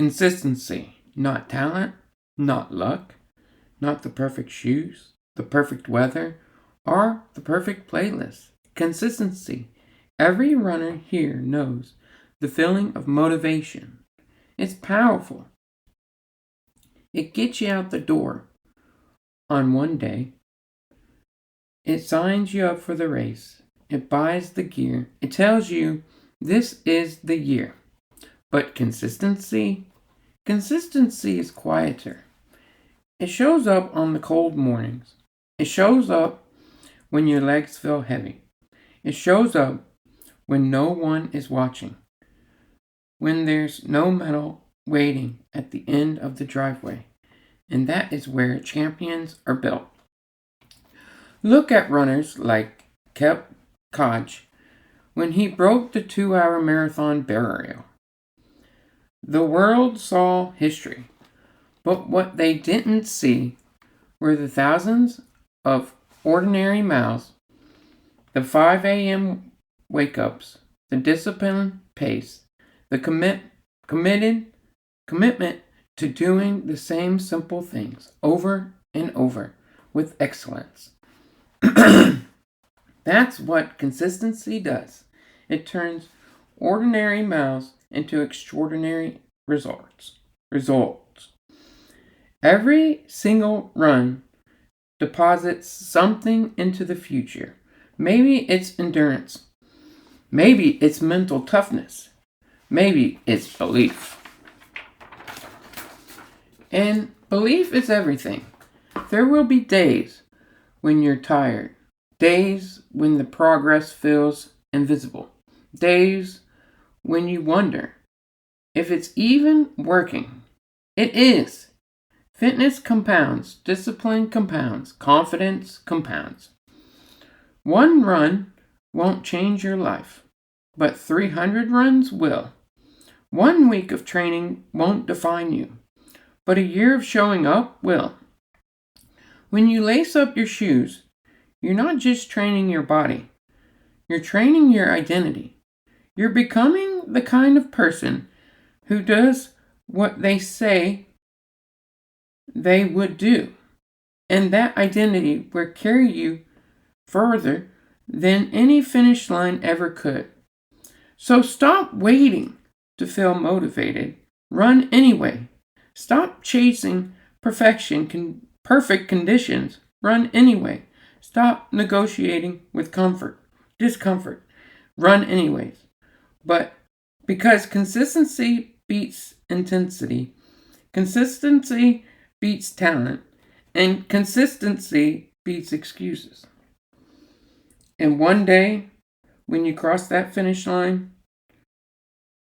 Consistency, not talent, not luck, not the perfect shoes, the perfect weather, or the perfect playlist. Consistency. Every runner here knows the feeling of motivation. It's powerful. It gets you out the door on one day. It signs you up for the race. It buys the gear. It tells you this is the year. But consistency is quieter. It shows up on the cold mornings. It shows up when your legs feel heavy. It shows up when no one is watching. When there's no medal waiting at the end of the driveway. And that is where champions are built. Look at runners like Kep Koch when he broke the 2-hour marathon barrier. The world saw history, but what they didn't see were the thousands of ordinary miles, the 5 a.m. wake-ups, the disciplined pace, the commitment to doing the same simple things over and over with excellence. That's what consistency does. It turns ordinary miles into extraordinary results. Every single run deposits something into the future. Maybe it's endurance. Maybe it's mental toughness. Maybe it's belief. And belief is everything. There will be days when you're tired. Days when the progress feels invisible. Days when you wonder if it's even working. It is. Fitness compounds, discipline compounds, confidence compounds. One run won't change your life, but 300 runs will. 1 week of training won't define you, but a year of showing up will. When you lace up your shoes, you're not just training your body, you're training your identity. You're becoming the kind of person who does what they say they would do. And that identity will carry you further than any finish line ever could. So stop waiting to feel motivated. Run anyway. Stop chasing perfect conditions. Run anyway. Stop negotiating with discomfort. Run anyways. But because consistency beats intensity, consistency beats talent, and consistency beats excuses. And one day, when you cross that finish line,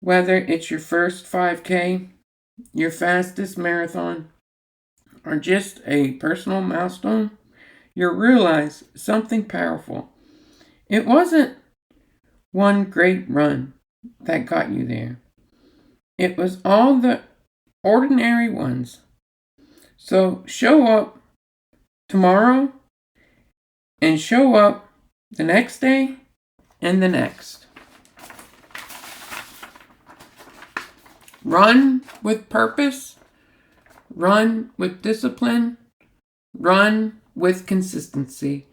whether it's your first 5K, your fastest marathon, or just a personal milestone, you'll realize something powerful. It wasn't one great run that got you there. It was all the ordinary ones. So show up tomorrow and show up the next day and the next. Run with purpose. Run with discipline. Run with consistency.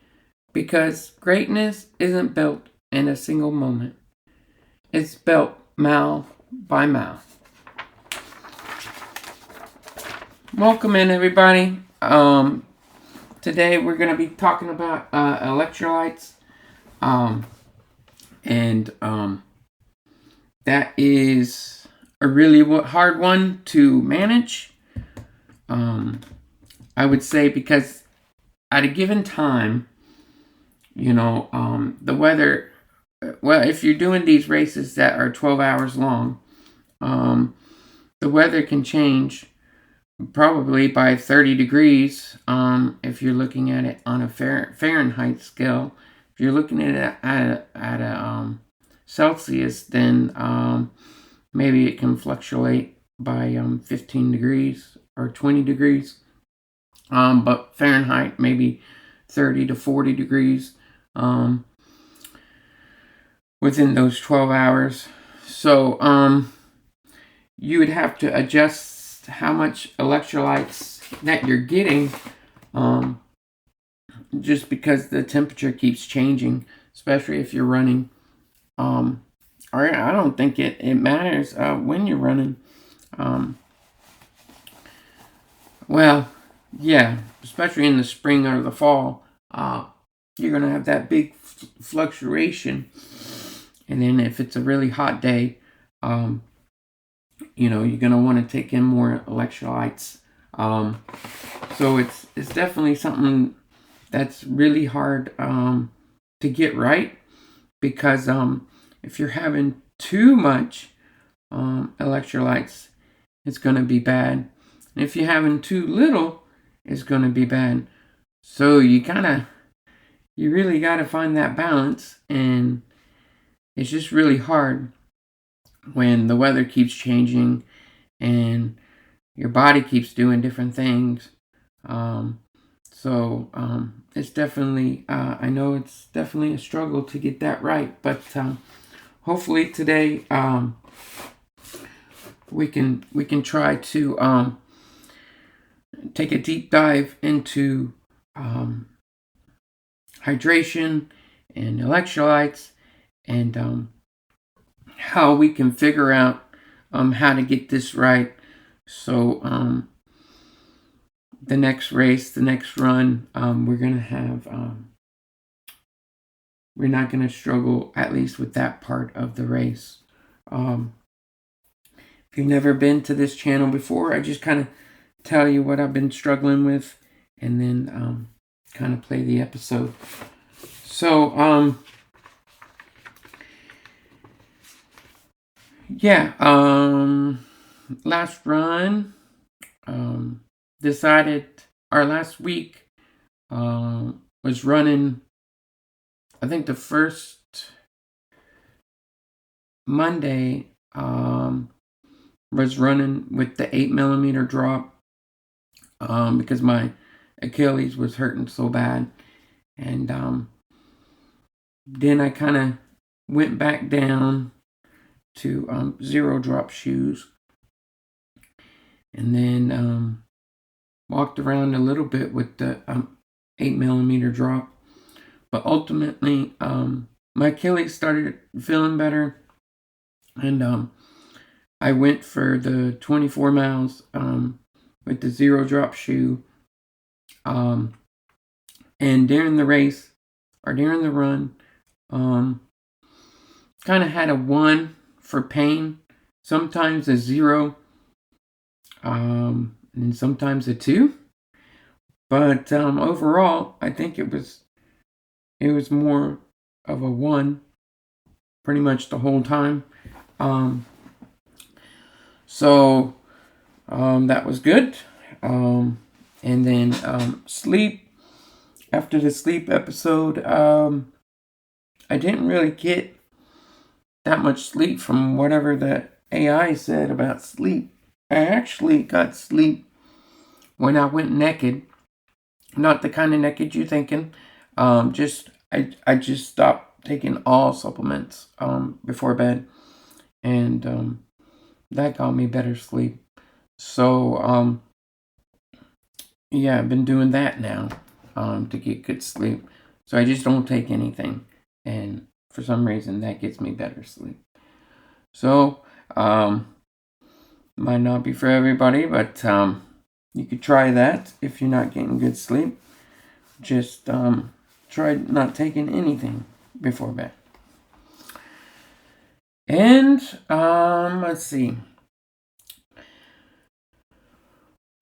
Because greatness isn't built in a single moment. It's built mile by mile. Welcome in, everybody. Today we're going to be talking about electrolytes. That is a really hard one to manage. I would say because at a given time, the weather, well, if you're doing these races that are 12 hours long, the weather can change probably by 30 degrees if you're looking at it on a Fahrenheit scale. If you're looking at it at a Celsius, then maybe it can fluctuate by 15 degrees or 20 degrees. But Fahrenheit, maybe 30 to 40 degrees within those 12 hours. So you would have to adjust how much electrolytes that you're getting, just because the temperature keeps changing, especially if you're running. Or I don't think it matters when you're running. Well, yeah, especially in the spring or the fall, you're going to have that big fluctuation. And then if it's a really hot day, you're going to want to take in more electrolytes. So it's definitely something that's really hard to get right, because if you're having too much electrolytes, it's going to be bad. And if you're having too little, it's going to be bad. So you really got to find that balance, and it's just really hard when the weather keeps changing and your body keeps doing different things. So it's definitely, I know it's definitely a struggle to get that right, but hopefully today we can try to take a deep dive into hydration and electrolytes, and how we can figure out how to get this right. So the next race, the next run, we're gonna have we're not gonna struggle, at least with that part of the race. If you've never been to this channel before, I just kind of tell you what I've been struggling with, and then kind of play the episode. So yeah, last run, decided, our last week was running, I think the first Monday was running with the 8mm drop, because my Achilles was hurting so bad. And then I kind of went back down to 0 drop shoes, and then walked around a little bit with the 8mm drop. But ultimately, my Achilles started feeling better, and I went for the 24 miles with the 0 drop shoe. And during the race, or during the run, kind of had a 1 for pain, sometimes a 0, and sometimes a 2. But overall, I think it was more of a 1 pretty much the whole time. So that was good. And then sleep. After the sleep episode, I didn't really get that much sleep from whatever the AI said about sleep. I actually got sleep when I went naked. Not the kind of naked you're thinking. I just stopped taking all supplements before bed, and that got me better sleep. So yeah, I've been doing that now to get good sleep. So I just don't take anything, and for some reason that gets me better sleep. So might not be for everybody, but you could try that if you're not getting good sleep. Just try not taking anything before bed. And let's see.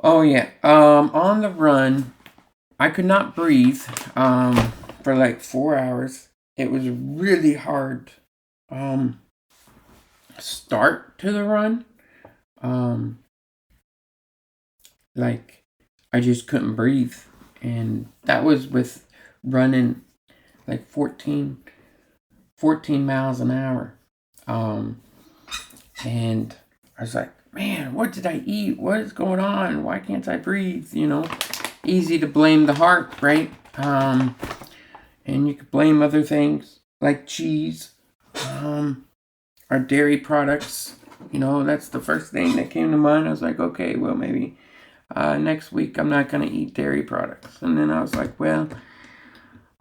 Oh yeah, on the run, I could not breathe for like 4 hours. It was a really hard start to the run. Like I just couldn't breathe, and that was with running like 14 miles an hour. And I was like, man, what did I eat? What is going on? Why can't I breathe? Easy to blame the heart, right? And you could blame other things like cheese, or dairy products. that's the first thing that came to mind. I was like, okay, well, maybe next week I'm not going to eat dairy products. And then I was like, well,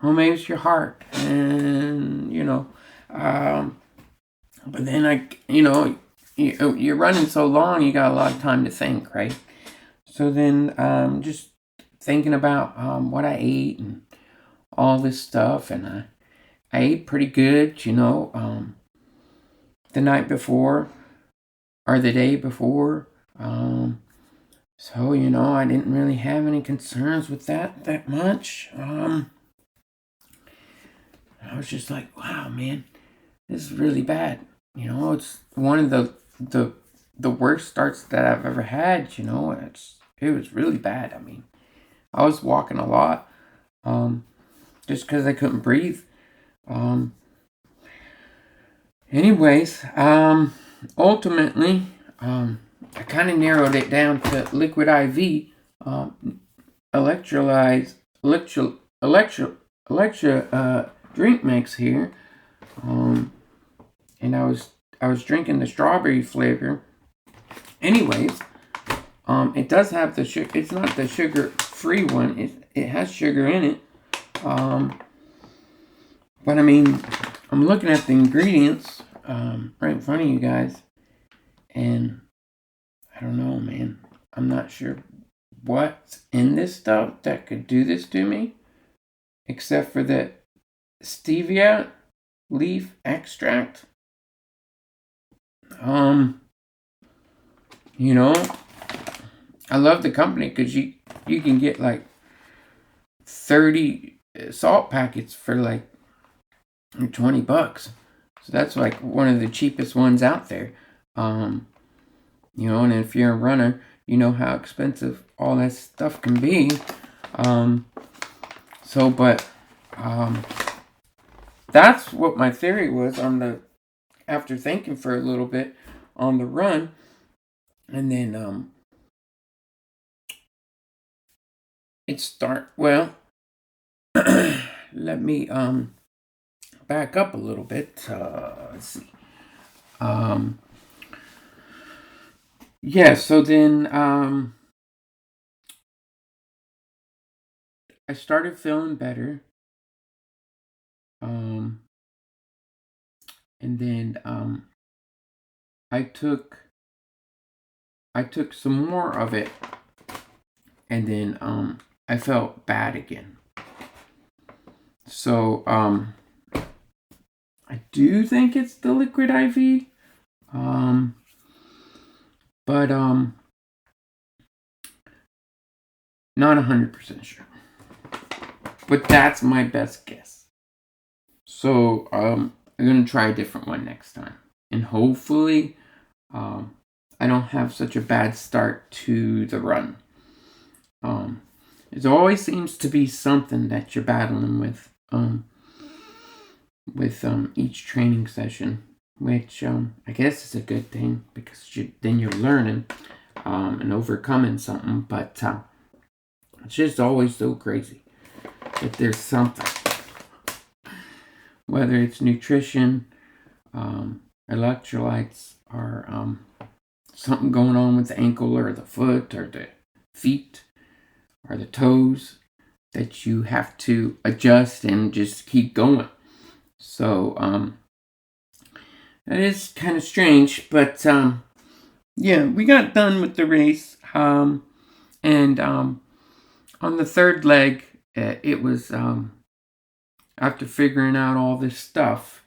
maybe it's your heart. And, but then you're running so long, you got a lot of time to think, right? So then just thinking about what I ate and all this stuff. And I ate pretty good, the night before or the day before. So, I didn't really have any concerns with that much. I was just like, wow, man, this is really bad. It's one of the worst starts that I've ever had. It was really bad. I mean, I was walking a lot, just because I couldn't breathe. Anyways, ultimately, I kind of narrowed it down to liquid IV, electrolytes, drink mix here, and I was drinking the strawberry flavor. Anyways, it does have the sugar. It's not the sugar-free one. It has sugar in it. But I mean, I'm looking at the ingredients right in front of you guys, and I don't know, man. I'm not sure what's in this stuff that could do this to me, except for the stevia leaf extract. I love the company because you can get like 30 salt packets for like $20. So that's like one of the cheapest ones out there. And if you're a runner, you know how expensive all that stuff can be. That's what my theory was after thinking for a little bit on the run. And then let me back up a little bit. Let's see. So then I started feeling better. And then I took some more of it, and then I felt bad again. So I do think it's the liquid IV. But not 100% sure. But that's my best guess. So I'm gonna try a different one next time, and hopefully I don't have such a bad start to the run. It always seems to be something that you're battling with each training session, which I guess is a good thing because then you're learning and overcoming something. But it's just always so crazy that there's something, whether it's nutrition, electrolytes, or something going on with the ankle or the foot or the feet or the toes, that you have to adjust and just keep going. So that is kind of strange, but we got done with the race, and on the third leg, it was after figuring out all this stuff,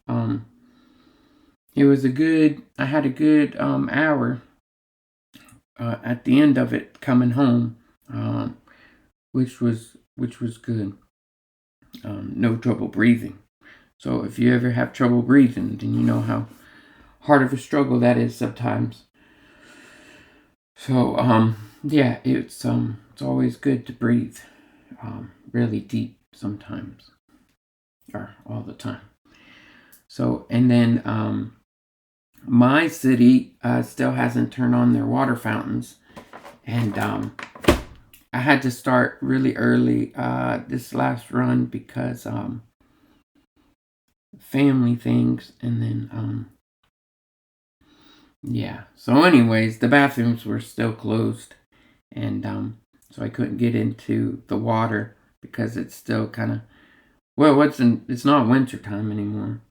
it was I had a good hour at the end of it coming home, which was good. No trouble breathing. So if you ever have trouble breathing, then you know how hard of a struggle that is sometimes. So it's always good to breathe really deep sometimes, or all the time. So, and then my city still hasn't turned on their water fountains, and I had to start really early this last run because family things, and then Yeah. So anyways, the bathrooms were still closed, and so I couldn't get into the water because it's still kind of, well, it's not winter time anymore.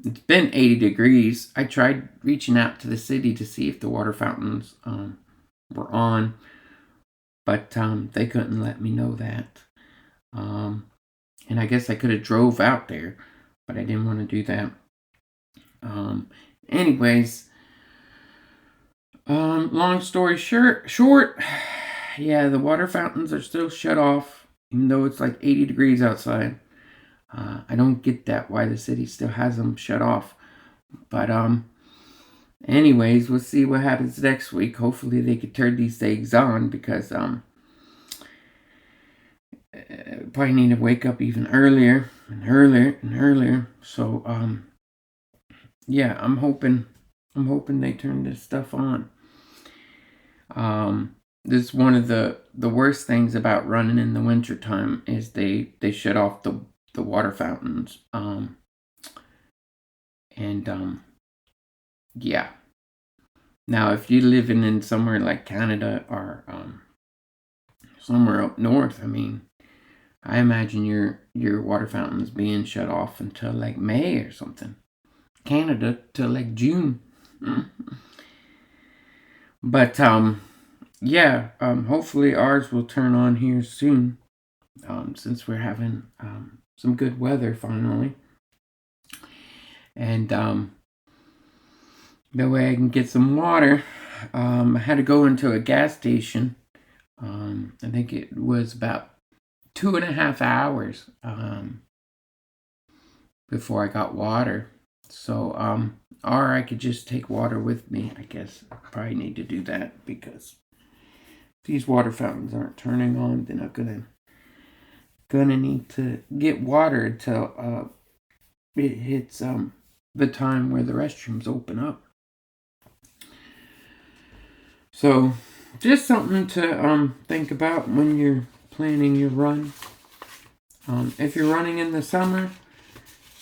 It's been 80 degrees. I tried reaching out to the city to see if the water fountains were on, but they couldn't let me know that. And I guess I could have drove out there, but I didn't want to do that. Anyways, long story short, yeah, the water fountains are still shut off, even though it's like 80 degrees outside. I don't get that, why the city still has them shut off. But anyways, we'll see what happens next week. Hopefully they could turn these things on, because probably need to wake up even earlier and earlier and earlier. So yeah, I'm hoping they turn this stuff on. This is one of the worst things about running in the wintertime, is they shut off the water fountains. Yeah. Now, if you're living in somewhere like Canada or somewhere up north, I mean, I imagine your water fountains being shut off until like May or something. Canada till like June. But yeah, hopefully ours will turn on here soon, since we're having some good weather finally. And that way I can get some water. I had to go into a gas station. I think it was about 2.5 hours before I got water. So, or I could just take water with me. I guess I probably need to do that, because if these water fountains aren't turning on, then I'm gonna need to get water until it hits the time where the restrooms open up. So, just something to think about when you're planning your run. If you're running in the summer,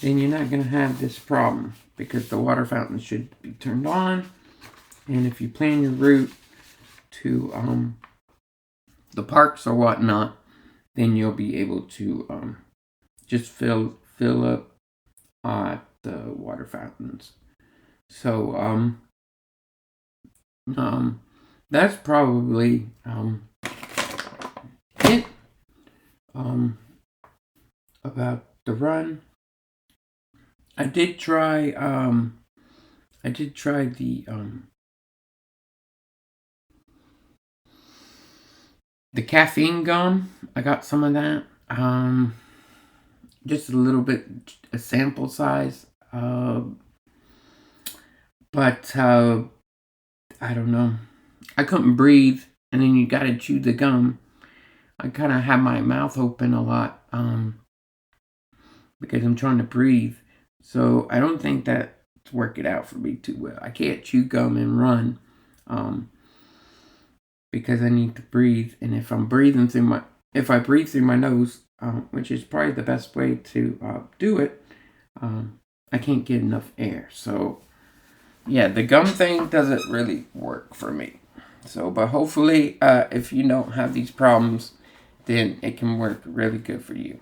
then you're not going to have this problem, because the water fountain should be turned on. And if you plan your route to the parks or whatnot, then you'll be able to just fill up the water fountains. So that's probably it about the run. I did try the caffeine gum. I got some of that. Just a little bit, a sample size. But I don't know. I couldn't breathe, and then you gotta chew the gum. I kind of have my mouth open a lot because I'm trying to breathe. So I don't think that's working out for me too well. I can't chew gum and run because I need to breathe. And if I breathe through my nose, which is probably the best way to do it, I can't get enough air. So yeah, the gum thing doesn't really work for me. So, but hopefully, if you don't have these problems, then it can work really good for you.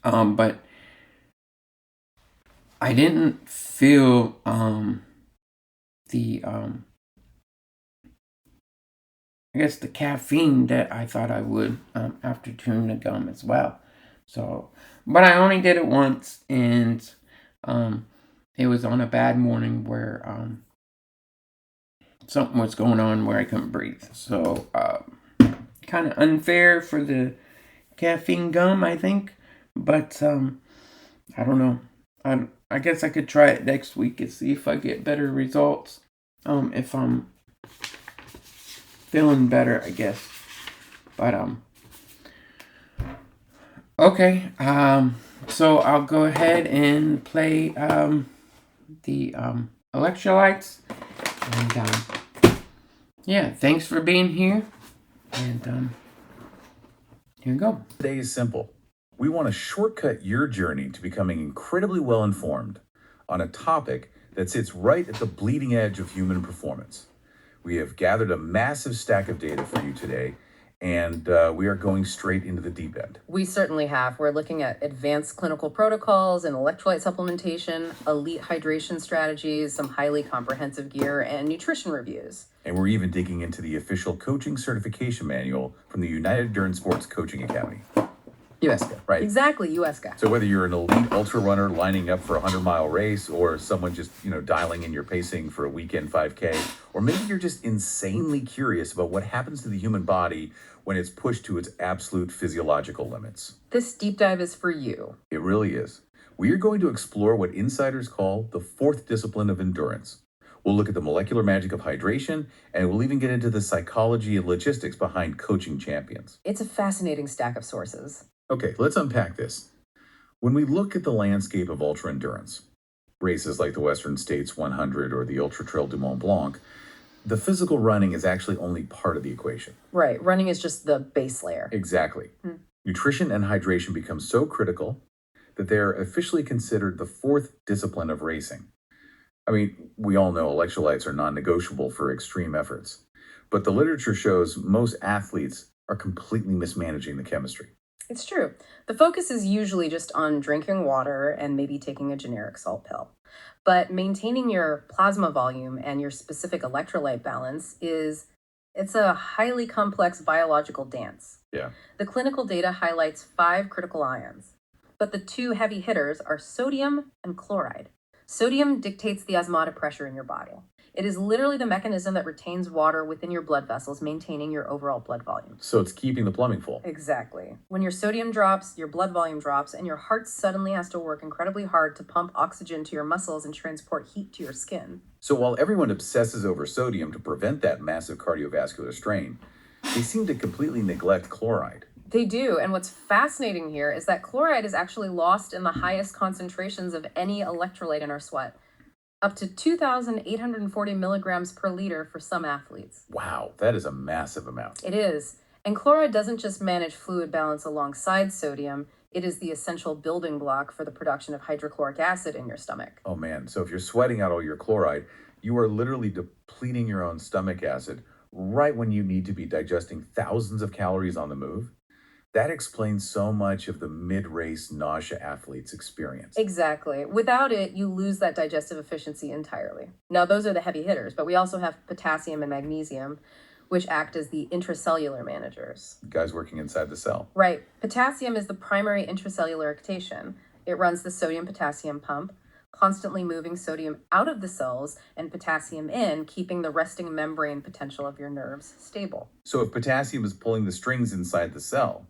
But I didn't feel the I guess the caffeine that I thought I would after chewing the gum as well. So, but I only did it once, and it was on a bad morning where something was going on where I couldn't breathe. So, kind of unfair for the caffeine gum, I think. But I don't know. I guess I could try it next week and see if I get better results. If I'm feeling better, I guess. But okay. So I'll go ahead and play the electrolytes, and yeah, thanks for being here, and here we go. Today is simple. We want to shortcut your journey to becoming incredibly well informed on a topic that sits right at the bleeding edge of human performance. We have gathered a massive stack of data for you today, and we are going straight into the deep end. We certainly have. We're looking at advanced clinical protocols and electrolyte supplementation, elite hydration strategies, some highly comprehensive gear, and nutrition reviews. And we're even digging into the official coaching certification manual from the United Endurance Sports Coaching Academy. USCA. Right. Exactly, USCA. So whether you're an elite ultra runner lining up for a 100-mile race, or someone just, dialing in your pacing for a weekend 5K, or maybe you're just insanely curious about what happens to the human body when it's pushed to its absolute physiological limits. This deep dive is for you. It really is. We are going to explore what insiders call the fourth discipline of endurance. We'll look at the molecular magic of hydration, and we'll even get into the psychology and logistics behind coaching champions. It's a fascinating stack of sources. Okay, let's unpack this. When we look at the landscape of ultra endurance, races like the Western States 100 or the Ultra Trail du Mont Blanc, the physical running is actually only part of the equation. Right, running is just the base layer. Exactly. Nutrition and hydration become so critical that they're officially considered the fourth discipline of racing. I mean, we all know electrolytes are non-negotiable for extreme efforts, but the literature shows most athletes are completely mismanaging the chemistry. It's true. The focus is usually just on drinking water and maybe taking a generic salt pill. But maintaining your plasma volume and your specific electrolyte balance it's a highly complex biological dance. Yeah. The clinical data highlights 5 critical ions, but the 2 heavy hitters are sodium and chloride. Sodium dictates the osmotic pressure in your body. It is literally the mechanism that retains water within your blood vessels, maintaining your overall blood volume. So it's keeping the plumbing full. Exactly. When your sodium drops, your blood volume drops, and your heart suddenly has to work incredibly hard to pump oxygen to your muscles and transport heat to your skin. So while everyone obsesses over sodium to prevent that massive cardiovascular strain, they seem to completely neglect chloride. They do, and what's fascinating here is that chloride is actually lost in the highest concentrations of any electrolyte in our sweat, up to 2,840 milligrams per liter for some athletes. Wow, that is a massive amount. It is. And chloride doesn't just manage fluid balance alongside sodium, it is the essential building block for the production of hydrochloric acid in your stomach. Oh man, so if you're sweating out all your chloride, you are literally depleting your own stomach acid right when you need to be digesting thousands of calories on the move. That explains so much of the mid-race nausea athletes experience. Exactly. Without it, you lose that digestive efficiency entirely. Now, those are the heavy hitters, but we also have potassium and magnesium, which act as the intracellular managers. Guys working inside the cell. Right. Potassium is the primary intracellular octation. It runs the sodium-potassium pump, constantly moving sodium out of the cells and potassium in, keeping the resting membrane potential of your nerves stable. So if potassium is pulling the strings inside the cell,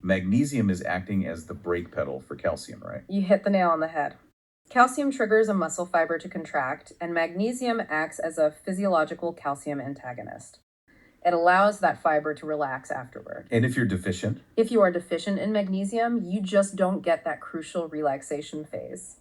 magnesium is acting as the brake pedal for calcium, right? You hit the nail on the head. Calcium triggers a muscle fiber to contract, and magnesium acts as a physiological calcium antagonist. It allows that fiber to relax afterward. And if you're deficient? If you are deficient in magnesium, you just don't get that crucial relaxation phase.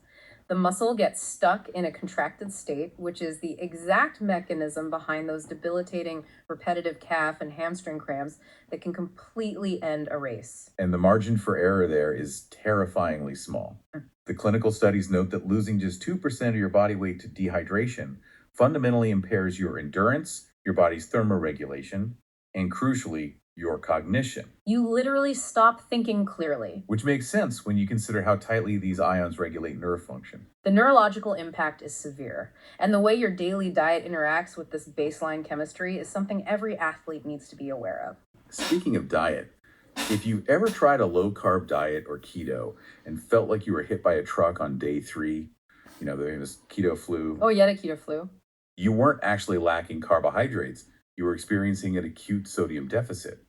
The muscle gets stuck in a contracted state, which is the exact mechanism behind those debilitating repetitive calf and hamstring cramps that can completely end a race. And the margin for error there is terrifyingly small. The clinical studies note that losing just 2% of your body weight to dehydration fundamentally impairs your endurance, your body's thermoregulation, and crucially, your cognition. You literally stop thinking clearly. Which makes sense when you consider how tightly these ions regulate nerve function. The neurological impact is severe, and the way your daily diet interacts with this baseline chemistry is something every athlete needs to be aware of. Speaking of diet, if you've ever tried a low-carb diet or keto and felt like you were hit by a truck on day 3, the famous keto flu. Oh, yet a keto flu. You weren't actually lacking carbohydrates. You were experiencing an acute sodium deficit.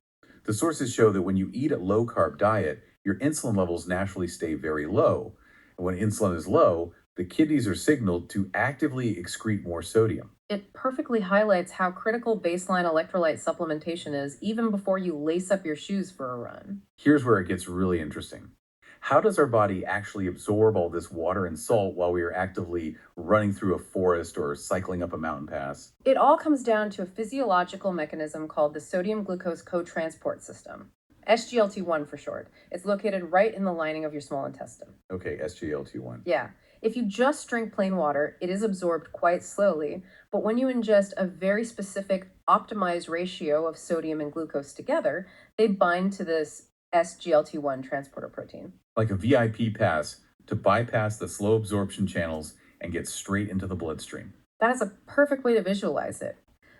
The sources show that when you eat a low-carb diet, your insulin levels naturally stay very low. And when insulin is low, the kidneys are signaled to actively excrete more sodium. It perfectly highlights how critical baseline electrolyte supplementation is even before you lace up your shoes for a run. Here's where it gets really interesting. How does our body actually absorb all this water and salt while we are actively running through a forest or cycling up a mountain pass? It all comes down to a physiological mechanism called the sodium glucose cotransport system. SGLT1 for short. It's located right in the lining of your small intestine. Okay, SGLT1. Yeah. If you just drink plain water, it is absorbed quite slowly, but when you ingest a very specific optimized ratio of sodium and glucose together, they bind to this SGLT1 transporter protein. Like a VIP pass to bypass the slow absorption channels and get straight into the bloodstream. That is a perfect way to visualize it.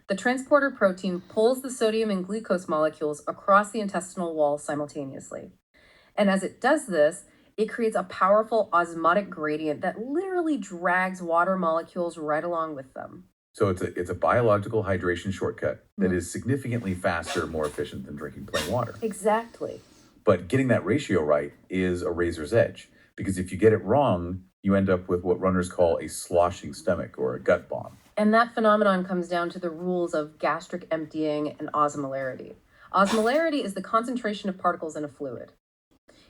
The transporter protein pulls the sodium and glucose molecules across the intestinal wall simultaneously. And as it does this, it creates a powerful osmotic gradient that literally drags water molecules right along with them. So it's a biological hydration shortcut that Mhm. is significantly faster, more efficient than drinking plain water. Exactly. But getting that ratio right is a razor's edge, because if you get it wrong, you end up with what runners call a sloshing stomach or a gut bomb. And that phenomenon comes down to the rules of gastric emptying and osmolarity. Osmolarity is the concentration of particles in a fluid.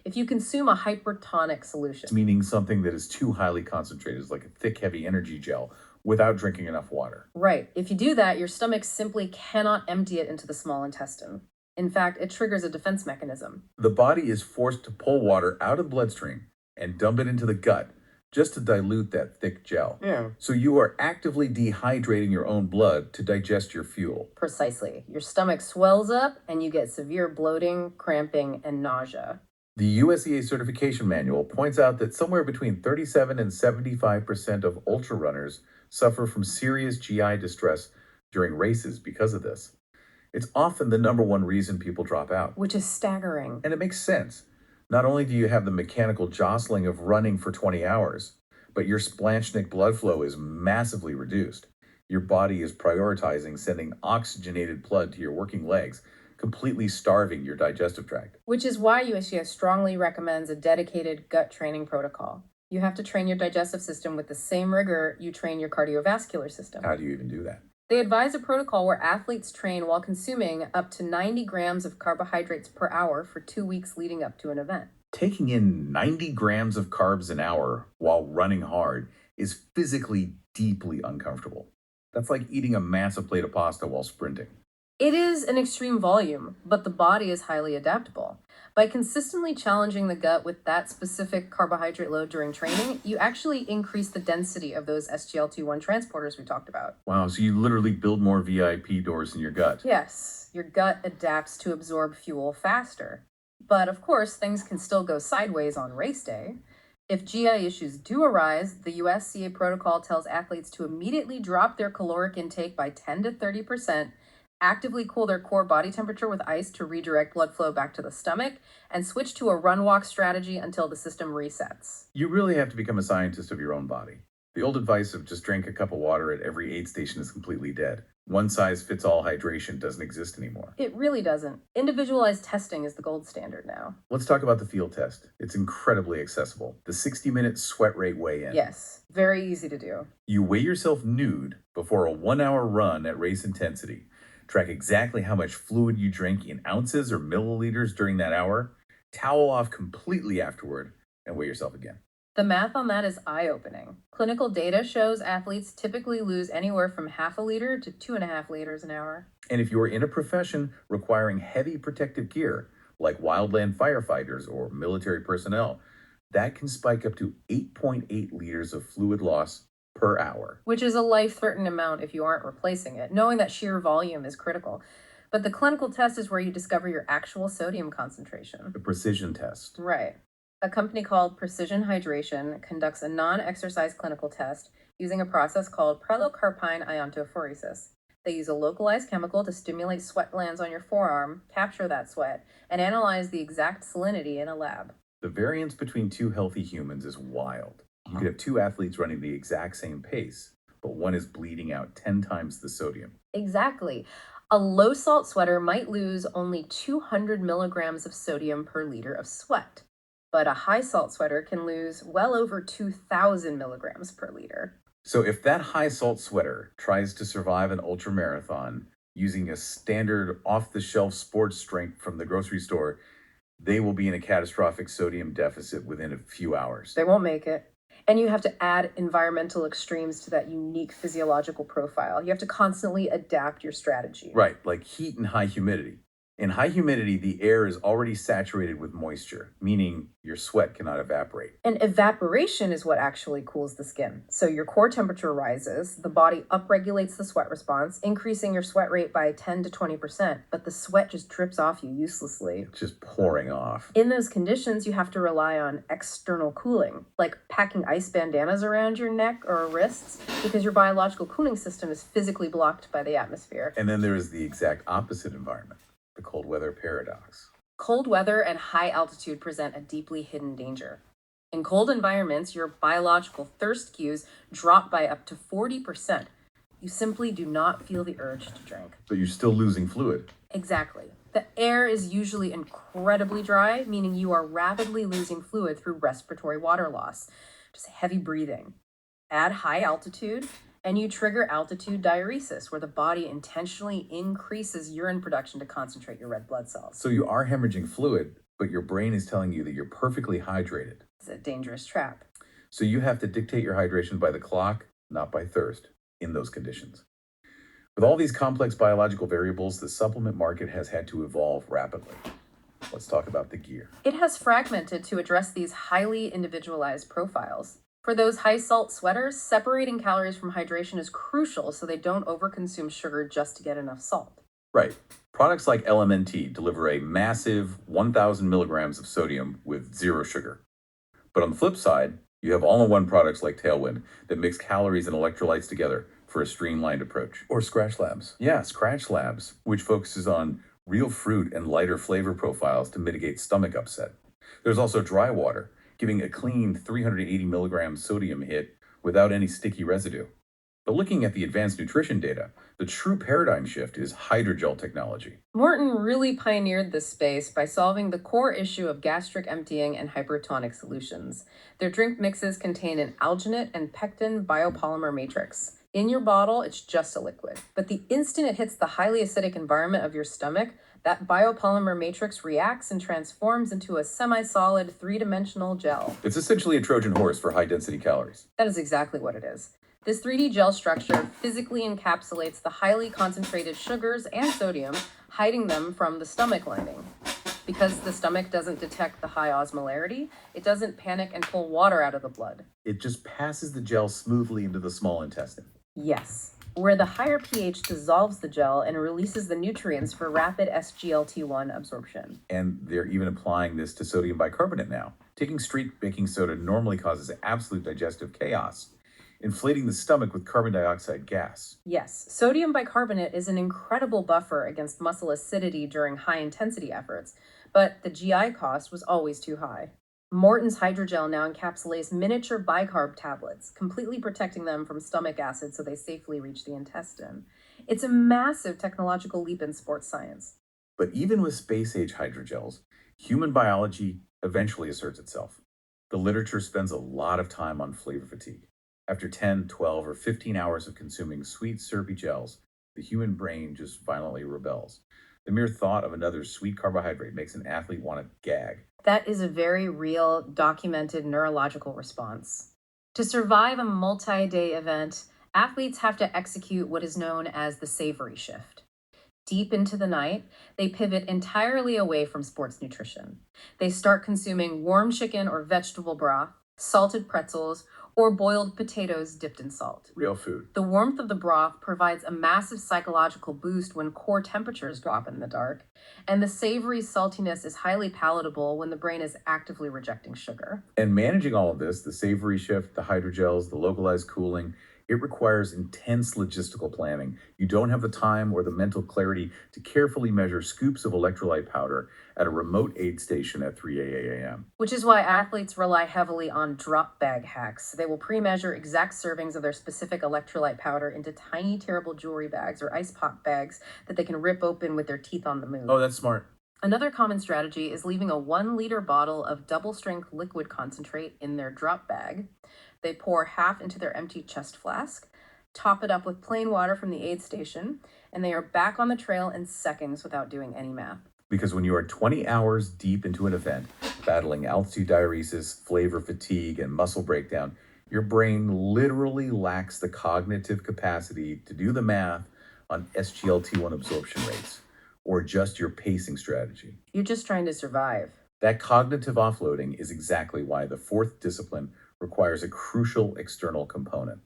If you consume a hypertonic solution, Meaning something that is too highly concentrated, like a thick, heavy energy gel, without drinking enough water. right, if you do that, your stomach simply cannot empty it into the small intestine. In fact, it triggers a defense mechanism. The body is forced to pull water out of the bloodstream and dump it into the gut just to dilute that thick gel. Yeah. So you are actively dehydrating your own blood to digest your fuel. Precisely. Your stomach swells up and you get severe bloating, cramping, and nausea. The USEA certification manual points out that somewhere between 37 and 75% of ultra runners suffer from serious GI distress during races because of this. It's often the number one reason people drop out. Which is staggering. And it makes sense. Not only do you have the mechanical jostling of running for 20 hours, but your splanchnic blood flow is massively reduced. Your body is prioritizing sending oxygenated blood to your working legs, completely starving your digestive tract. Which is why USGS strongly recommends a dedicated gut training protocol. You have to train your digestive system with the same rigor you train your cardiovascular system. How do you even do that? They advise a protocol where athletes train while consuming up to 90 grams of carbohydrates per hour for 2 weeks leading up to an event. Taking in 90 grams of carbs an hour while running hard is physically deeply uncomfortable. That's like eating a massive plate of pasta while sprinting. It is an extreme volume, but the body is highly adaptable. By consistently challenging the gut with that specific carbohydrate load during training, you actually increase the density of those SGLT1 transporters we talked about. Wow, so you literally build more VIP doors in your gut. Yes, your gut adapts to absorb fuel faster. But of course, things can still go sideways on race day. If GI issues do arise, the USCA protocol tells athletes to immediately drop their caloric intake by 10 to 30%, actively cool their core body temperature with ice to redirect blood flow back to the stomach, and switch to a run-walk strategy until the system resets. You really have to become a scientist of your own body. The old advice of just drink a cup of water at every aid station is completely dead. One-size-fits-all hydration doesn't exist anymore. It really doesn't. Individualized testing is the gold standard now. Let's talk about the field test. It's incredibly accessible. The 60-minute sweat rate weigh-in. Yes, very easy to do. You weigh yourself nude before a 1-hour run at race intensity. Track exactly how much fluid you drink in ounces or milliliters during that hour. Towel off completely afterward and weigh yourself again. The math on that is eye-opening. Clinical data shows athletes typically lose anywhere from half a liter to 2.5 liters an hour. And if you're in a profession requiring heavy protective gear, like wildland firefighters or military personnel, that can spike up to 8.8 liters of fluid loss per hour. Which is a life-threatening amount if you aren't replacing it, knowing that sheer volume is critical. But the clinical test is where you discover your actual sodium concentration. The precision test. Right. A company called Precision Hydration conducts a non-exercise clinical test using a process called pilocarpine iontophoresis. They use a localized chemical to stimulate sweat glands on your forearm, capture that sweat, and analyze the exact salinity in a lab. The variance between two healthy humans is wild. You could have two athletes running the exact same pace, but one is bleeding out 10 times the sodium. Exactly. A low-salt sweater might lose only 200 milligrams of sodium per liter of sweat, but a high-salt sweater can lose well over 2,000 milligrams per liter. So if that high salt sweater tries to survive an ultra marathon using a standard off-the-shelf sports drink from the grocery store, they will be in a catastrophic sodium deficit within a few hours. They won't make it. And you have to add environmental extremes to that unique physiological profile. You have to constantly adapt your strategy. Right, like heat and high humidity. In high humidity, the air is already saturated with moisture, meaning your sweat cannot evaporate. And evaporation is what actually cools the skin. So your core temperature rises, the body upregulates the sweat response, increasing your sweat rate by 10 to 20%, but the sweat just drips off you uselessly. It's just pouring off. In those conditions, you have to rely on external cooling, like packing ice bandanas around your neck or wrists, because your biological cooling system is physically blocked by the atmosphere. And then there is the exact opposite environment, the cold weather paradox. Cold weather and high altitude present a deeply hidden danger. In cold environments, your biological thirst cues drop by up to 40%. You simply do not feel the urge to drink. But you're still losing fluid. Exactly. The air is usually incredibly dry, meaning you are rapidly losing fluid through respiratory water loss, just heavy breathing. Add high altitude, and you trigger altitude diuresis, where the body intentionally increases urine production to concentrate your red blood cells. So you are hemorrhaging fluid, but your brain is telling you that you're perfectly hydrated. It's a dangerous trap. So you have to dictate your hydration by the clock, not by thirst, in those conditions. With all these complex biological variables, the supplement market has had to evolve rapidly. Let's talk about the gear. It has fragmented to address these highly individualized profiles. For those high salt sweaters, separating calories from hydration is crucial so they don't overconsume sugar just to get enough salt. Right. Products like LMNT deliver a massive 1,000 milligrams of sodium with zero sugar. But on the flip side, you have all-in-one products like Tailwind that mix calories and electrolytes together for a streamlined approach. Or Scratch Labs. Yeah, Scratch Labs, which focuses on real fruit and lighter flavor profiles to mitigate stomach upset. There's also Dry Water, giving a clean 380 milligram sodium hit without any sticky residue. But looking at the advanced nutrition data, the true paradigm shift is hydrogel technology. Morton really pioneered this space by solving the core issue of gastric emptying and hypertonic solutions. Their drink mixes contain an alginate and pectin biopolymer matrix. In your bottle, it's just a liquid. But the instant it hits the highly acidic environment of your stomach, that biopolymer matrix reacts and transforms into a semi-solid, three-dimensional gel. It's essentially a Trojan horse for high-density calories. That is exactly what it is. This 3D gel structure physically encapsulates the highly concentrated sugars and sodium, hiding them from the stomach lining. Because the stomach doesn't detect the high osmolarity, it doesn't panic and pull water out of the blood. It just passes the gel smoothly into the small intestine. Yes, where the higher pH dissolves the gel and releases the nutrients for rapid SGLT1 absorption. And they're even applying this to sodium bicarbonate now. Taking straight baking soda normally causes absolute digestive chaos, inflating the stomach with carbon dioxide gas. Yes, sodium bicarbonate is an incredible buffer against muscle acidity during high-intensity efforts, but the GI cost was always too high. Morton's hydrogel now encapsulates miniature bicarb tablets, completely protecting them from stomach acid so they safely reach the intestine. It's a massive technological leap in sports science. But even with space-age hydrogels, human biology eventually asserts itself. The literature spends a lot of time on flavor fatigue. After 10, 12, or 15 hours of consuming sweet, syrupy gels, the human brain just violently rebels. The mere thought of another sweet carbohydrate makes an athlete want to gag. That is a very real, documented neurological response. To survive a multi-day event, athletes have to execute what is known as the savory shift. Deep into the night, they pivot entirely away from sports nutrition. They start consuming warm chicken or vegetable broth, salted pretzels, or boiled potatoes dipped in salt. Real food. The warmth of the broth provides a massive psychological boost when core temperatures drop in the dark, and the savory saltiness is highly palatable when the brain is actively rejecting sugar. And managing all of this, the savory shift, the hydrogels, the localized cooling, it requires intense logistical planning. You don't have the time or the mental clarity to carefully measure scoops of electrolyte powder at a remote aid station at 3 a.m. Which is why athletes rely heavily on drop bag hacks. They will pre-measure exact servings of their specific electrolyte powder into tiny, terrible jewelry bags or ice pop bags that they can rip open with their teeth on the move. Oh, that's smart. Another common strategy is leaving a 1-liter bottle of double-strength liquid concentrate in their drop bag. They pour half into their empty chest flask, top it up with plain water from the aid station, and they are back on the trail in seconds without doing any math. Because when you are 20 hours deep into an event, battling altitude diuresis, flavor fatigue, and muscle breakdown, your brain literally lacks the cognitive capacity to do the math on SGLT1 absorption rates. or adjust your pacing strategy. You're just trying to survive. That cognitive offloading is exactly why the fourth discipline requires a crucial external component.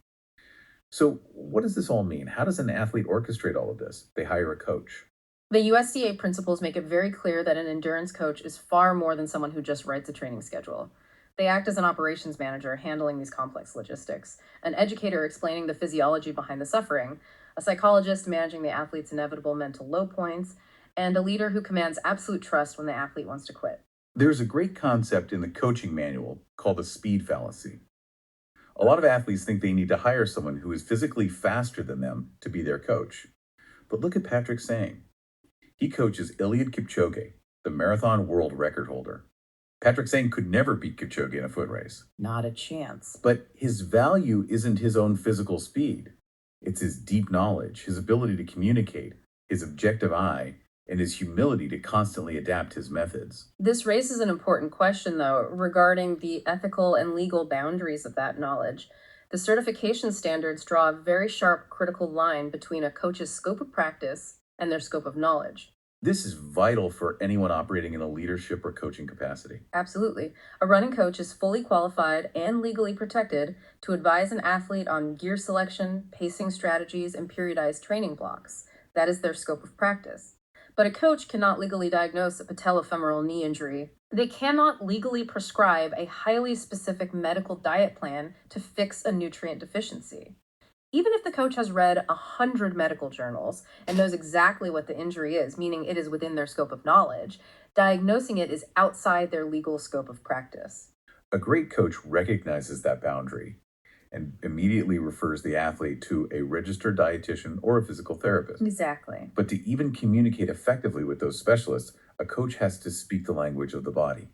So, what does this all mean? How does an athlete orchestrate all of this? They hire a coach. The USDA principles make it very clear that an endurance coach is far more than someone who just writes a training schedule. They act as an operations manager handling these complex logistics, an educator explaining the physiology behind the suffering, a psychologist managing the athlete's inevitable mental low points, and a leader who commands absolute trust when the athlete wants to quit. There's a great concept in the coaching manual called the speed fallacy. A lot of athletes think they need to hire someone who is physically faster than them to be their coach. But look at Patrick Sang. He coaches Eliud Kipchoge, the marathon world record holder. Patrick Sang could never beat Kipchoge in a foot race. Not a chance. But his value isn't his own physical speed. It's his deep knowledge, his ability to communicate, his objective eye, and his humility to constantly adapt his methods. This raises an important question, though, regarding the ethical and legal boundaries of that knowledge. The certification standards draw a very sharp critical line between a coach's scope of practice and their scope of knowledge. This is vital for anyone operating in a leadership or coaching capacity. Absolutely. A running coach is fully qualified and legally protected to advise an athlete on gear selection, pacing strategies, and periodized training blocks. That is their scope of practice. But a coach cannot legally diagnose a patellofemoral knee injury. They cannot legally prescribe a highly specific medical diet plan to fix a nutrient deficiency. Even if the coach has read 100 medical journals and knows exactly what the injury is, meaning it is within their scope of knowledge, diagnosing it is outside their legal scope of practice. A great coach recognizes that boundary and immediately refers the athlete to a registered dietitian or a physical therapist. Exactly. But to even communicate effectively with those specialists, a coach has to speak the language of the body.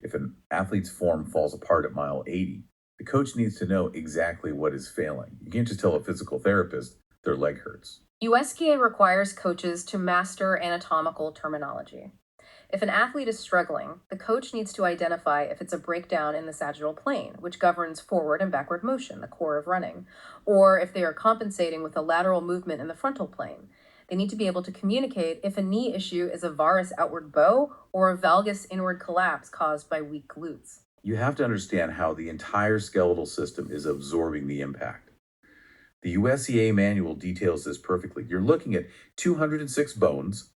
If an athlete's form falls apart at mile 80, the coach needs to know exactly what is failing. You can't just tell a physical therapist their leg hurts. USDA requires coaches to master anatomical terminology. If an athlete is struggling, the coach needs to identify if it's a breakdown in the sagittal plane, which governs forward and backward motion, the core of running, or if they are compensating with a lateral movement in the frontal plane. They need to be able to communicate if a knee issue is a varus outward bow or a valgus inward collapse caused by weak glutes. You have to understand how the entire skeletal system is absorbing the impact. The USDA manual details this perfectly. You're looking at 206 bones,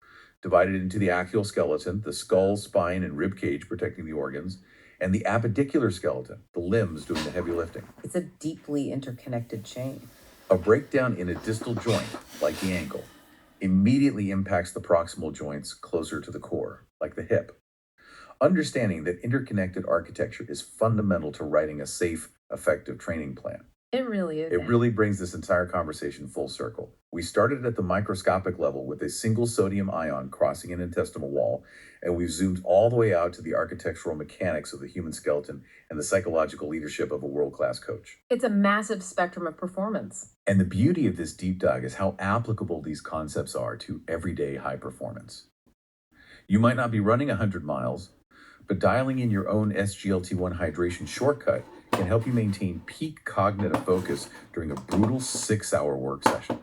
divided into the axial skeleton, the skull, spine, and rib cage protecting the organs, and the appendicular skeleton, the limbs doing the heavy lifting. It's a deeply interconnected chain. A breakdown in a distal joint, like the ankle, immediately impacts the proximal joints closer to the core, like the hip. Understanding that interconnected architecture is fundamental to writing a safe, effective training plan. It really is. It really brings this entire conversation full circle. We started at the microscopic level with a single sodium ion crossing an intestinal wall, and we've zoomed all the way out to the architectural mechanics of the human skeleton and the psychological leadership of a world-class coach. It's a massive spectrum of performance. And the beauty of this deep dive is how applicable these concepts are to everyday high performance. You might not be running 100 miles, but dialing in your own SGLT1 hydration shortcut can help you maintain peak cognitive focus during a brutal 6-hour work session.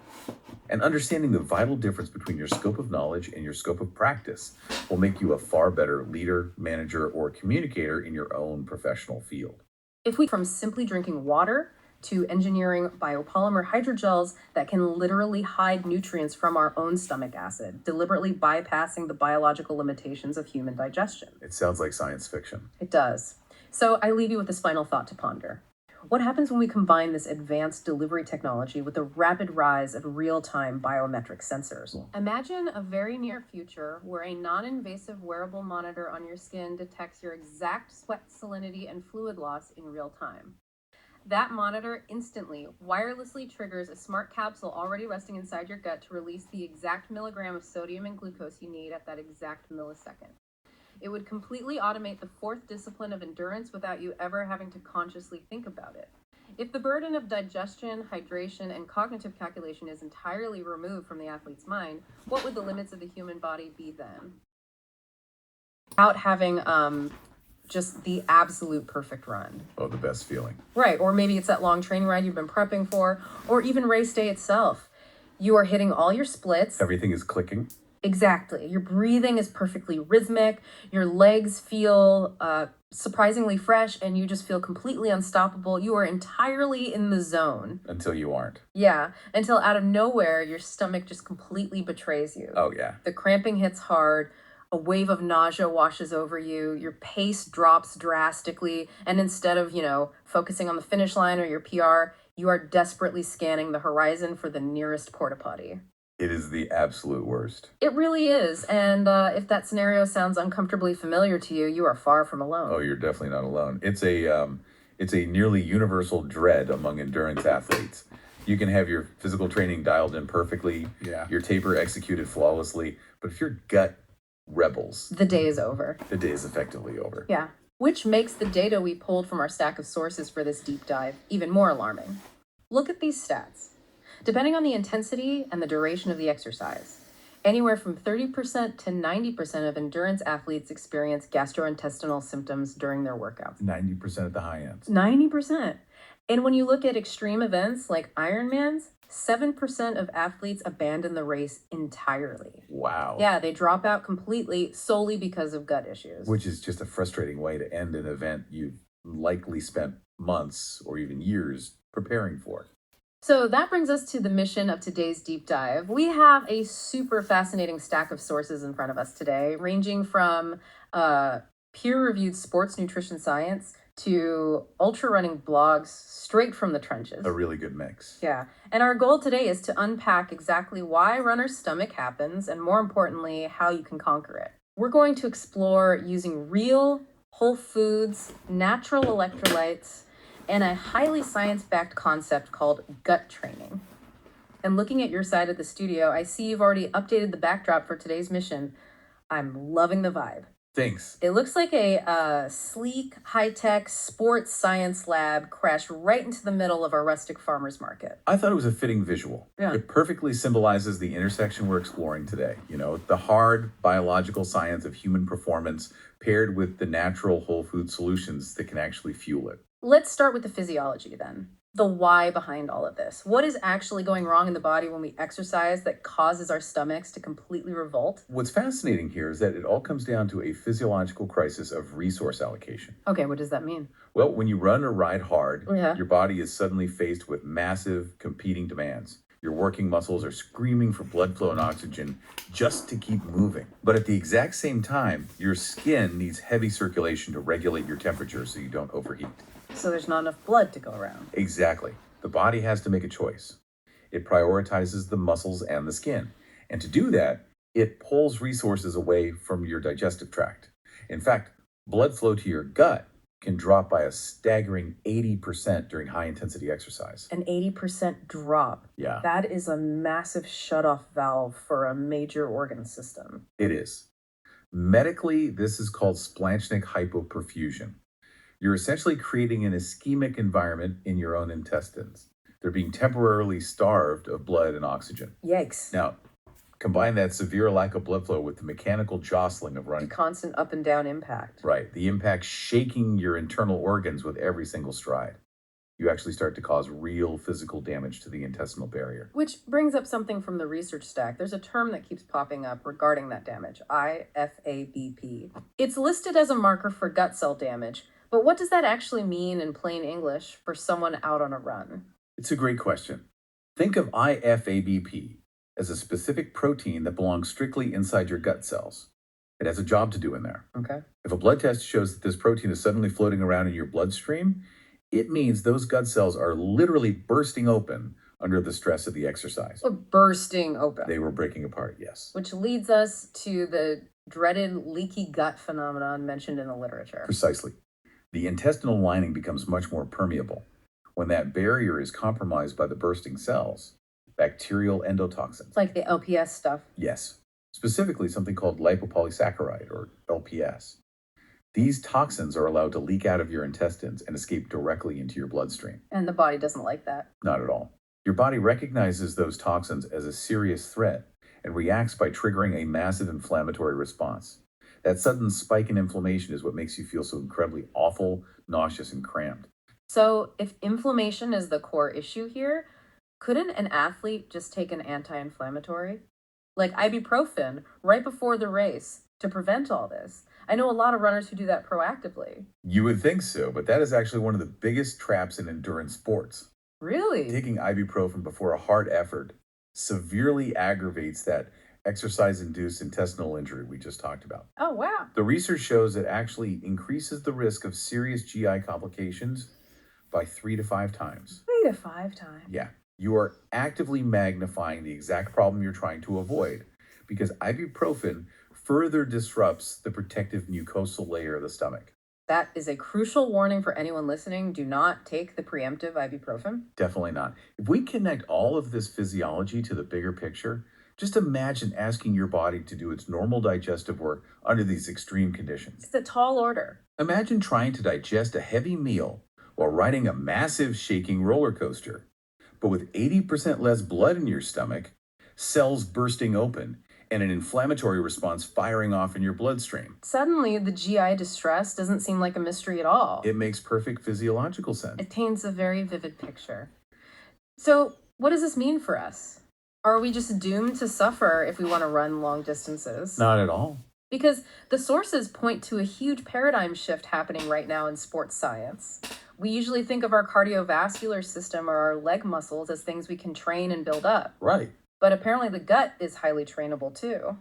And understanding the vital difference between your scope of knowledge and your scope of practice will make you a far better leader, manager, or communicator in your own professional field. If we from simply drinking water to engineering biopolymer hydrogels that can literally hide nutrients from our own stomach acid, deliberately bypassing the biological limitations of human digestion. It sounds like science fiction. It does. So I leave you with this final thought to ponder. What happens when we combine this advanced delivery technology with the rapid rise of real-time biometric sensors? Imagine a very near future where a non-invasive wearable monitor on your skin detects your exact sweat salinity and fluid loss in real time. That monitor instantly, wirelessly triggers a smart capsule already resting inside your gut to release the exact milligram of sodium and glucose you need at that exact millisecond. It would completely automate the fourth discipline of endurance without you ever having to consciously think about it. If the burden of digestion, hydration, and cognitive calculation is entirely removed from the athlete's mind, what would the limits of the human body be then? Without having just the absolute perfect run. Oh, the best feeling. Right, or maybe it's that long training ride you've been prepping for, or even race day itself. You are hitting all your splits. Everything is clicking. Exactly. Your breathing is perfectly rhythmic, your legs feel surprisingly fresh, and you just feel completely unstoppable. You are entirely in the zone. Until you aren't. Yeah, until out of nowhere, your stomach just completely betrays you. Oh, yeah. The cramping hits hard, a wave of nausea washes over you, your pace drops drastically, and instead of, focusing on the finish line or your PR, you are desperately scanning the horizon for the nearest porta potty. It is the absolute worst. It really is. And if that scenario sounds uncomfortably familiar to you, you are far from alone. Oh, you're definitely not alone. It's a nearly universal dread among endurance athletes. You can have your physical training dialed in perfectly, your taper executed flawlessly, but if your gut rebels, The day is over. the day is effectively over. Yeah. Which makes the data we pulled from our stack of sources for this deep dive even more alarming. Look at these stats. Depending on the intensity and the duration of the exercise, anywhere from 30% to 90% of endurance athletes experience gastrointestinal symptoms during their workouts. 90% at the high ends. 90%. And when you look at extreme events like Ironmans, 7% of athletes abandon the race entirely. Wow. Yeah, they drop out completely solely because of gut issues. Which is just a frustrating way to end an event you've likely spent months or even years preparing for. So that brings us to the mission of today's deep dive. We have a super fascinating stack of sources in front of us today, ranging from peer-reviewed sports nutrition science to ultra running blogs straight from the trenches. A really good mix. Yeah. And our goal today is to unpack exactly why runner's stomach happens and, more importantly, how you can conquer it. We're going to explore using real, whole foods, natural electrolytes, and a highly science-backed concept called gut training. And looking at your side of the studio, I see you've already updated the backdrop for today's mission. I'm loving the vibe. Thanks. It looks like a sleek, high-tech sports science lab crashed right into the middle of a rustic farmer's market. I thought it was a fitting visual. Yeah. It perfectly symbolizes the intersection we're exploring today. The hard biological science of human performance paired with the natural whole food solutions that can actually fuel it. Let's start with the physiology then. The why behind all of this. What is actually going wrong in the body when we exercise that causes our stomachs to completely revolt? What's fascinating here is that it all comes down to a physiological crisis of resource allocation. Okay, what does that mean? Well, when you run or ride hard, Yeah. your body is suddenly faced with massive competing demands. Your working muscles are screaming for blood flow and oxygen just to keep moving. But at the exact same time, your skin needs heavy circulation to regulate your temperature so you don't overheat. So there's not enough blood to go around. Exactly. The body has to make a choice. It prioritizes the muscles and the skin. And to do that, it pulls resources away from your digestive tract. In fact, blood flow to your gut can drop by a staggering 80% during high-intensity exercise. An 80% drop. Yeah. That is a massive shutoff valve for a major organ system. It is. Medically, this is called splanchnic hypoperfusion. You're essentially creating an ischemic environment in your own intestines. They're being temporarily starved of blood and oxygen. Yikes. Now, combine that severe lack of blood flow with the mechanical jostling of The running. constant up and down impact. Right, the impact shaking your internal organs with every single stride. You actually start to cause real physical damage to the intestinal barrier. Which brings up something from the research stack. There's a term that keeps popping up regarding that damage, IFABP. It's listed as a marker for gut cell damage, but what does that actually mean in plain English for someone out on a run? It's a great question. Think of IFABP as a specific protein that belongs strictly inside your gut cells. It has a job to do in there. Okay. If a blood test shows that this protein is suddenly floating around in your bloodstream, it means those gut cells are literally bursting open under the stress of the exercise. So bursting open. They were breaking apart, yes. Which leads us to the dreaded leaky gut phenomenon mentioned in the literature. Precisely. The intestinal lining becomes much more permeable. When that barrier is compromised by the bursting cells, bacterial endotoxins. Like the LPS stuff. Yes. Specifically something called lipopolysaccharide, or LPS. These toxins are allowed to leak out of your intestines and escape directly into your bloodstream. And the body doesn't like that. Not at all. Your body recognizes those toxins as a serious threat and reacts by triggering a massive inflammatory response. That sudden spike in inflammation is what makes you feel so incredibly awful, nauseous, and cramped. So if inflammation is the core issue here, couldn't an athlete just take an anti-inflammatory? like ibuprofen right before the race to prevent all this. I know a lot of runners who do that proactively. You would think so, but that is actually one of the biggest traps in endurance sports. Really? Taking ibuprofen before a hard effort severely aggravates that exercise-induced intestinal injury we just talked about. Oh, wow. The research shows it actually increases the risk of serious GI complications by 3 to 5 times. 3 to 5 times. Yeah, you are actively magnifying the exact problem you're trying to avoid because ibuprofen further disrupts the protective mucosal layer of the stomach. That is a crucial warning for anyone listening. Do not take the preemptive ibuprofen. Definitely not. If we connect all of this physiology to the bigger picture, just imagine asking your body to do its normal digestive work under these extreme conditions. It's a tall order. Imagine trying to digest a heavy meal while riding a massive shaking roller coaster, but with 80% less blood in your stomach, cells bursting open, and an inflammatory response firing off in your bloodstream. Suddenly, the GI distress doesn't seem like a mystery at all. It makes perfect physiological sense. It paints a very vivid picture. So, what does this mean for us? Are we just doomed to suffer if we want to run long distances? Not at all. Because the sources point to a huge paradigm shift happening right now in sports science. We usually think of our cardiovascular system or our leg muscles as things we can train and build up. Right. But apparently the gut is highly trainable too.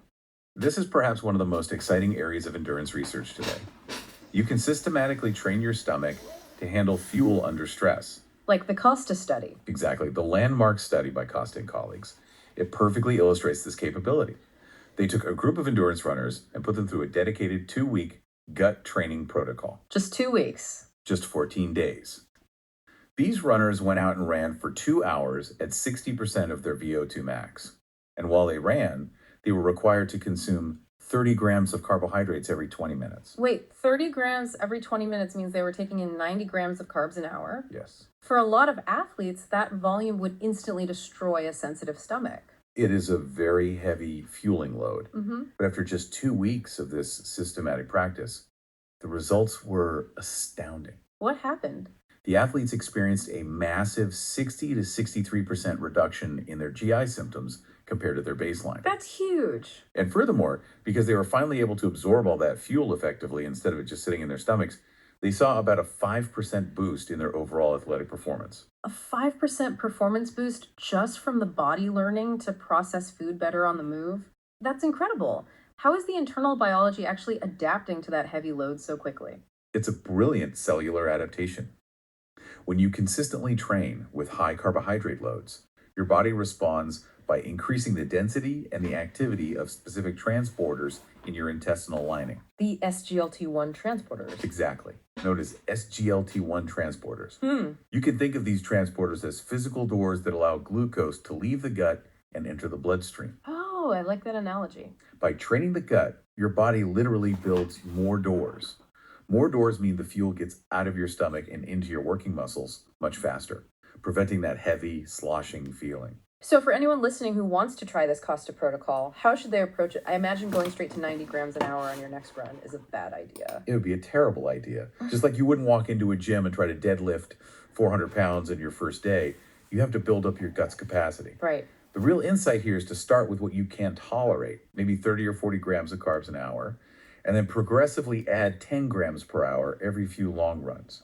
This is perhaps one of the most exciting areas of endurance research today. You can systematically train your stomach to handle fuel under stress. Like the Costa study. Exactly, the landmark study by Costa and colleagues. It perfectly illustrates this capability. They took a group of endurance runners and put them through a dedicated 2-week gut training protocol. Just 2 weeks. Just 14 days. These runners went out and ran for 2 hours at 60% of their VO2 max. And while they ran, they were required to consume 30 grams of carbohydrates every 20 minutes. Wait, 30 grams every 20 minutes means they were taking in 90 grams of carbs an hour? Yes. For a lot of athletes, that volume would instantly destroy a sensitive stomach. It is a very heavy fueling load. Mm-hmm. But after just 2 weeks of this systematic practice, the results were astounding. What happened? The athletes experienced a massive 60 to 63% reduction in their GI symptoms compared to their baseline. That's huge. And furthermore, because they were finally able to absorb all that fuel effectively instead of it just sitting in their stomachs, they saw about a 5% boost in their overall athletic performance. A 5% performance boost just from the body learning to process food better on the move? That's incredible. How is the internal biology actually adapting to that heavy load so quickly? It's a brilliant cellular adaptation. When you consistently train with high carbohydrate loads, your body responds by increasing the density and the activity of specific transporters in your intestinal lining. The SGLT1 transporters. Exactly. Known as SGLT1 transporters. Hmm. You can think of these transporters as physical doors that allow glucose to leave the gut and enter the bloodstream. Oh, I like that analogy. By training the gut, your body literally builds more doors. More doors mean the fuel gets out of your stomach and into your working muscles much faster, preventing that heavy, sloshing feeling. So for anyone listening who wants to try this Costa protocol, how should they approach it? I imagine going straight to 90 grams an hour on your next run is a bad idea. It would be a terrible idea. Just like you wouldn't walk into a gym and try to deadlift 400 pounds in your first day. You have to build up your gut's capacity. Right. The real insight here is to start with what you can tolerate, maybe 30 or 40 grams of carbs an hour, and then progressively add 10 grams per hour every few long runs.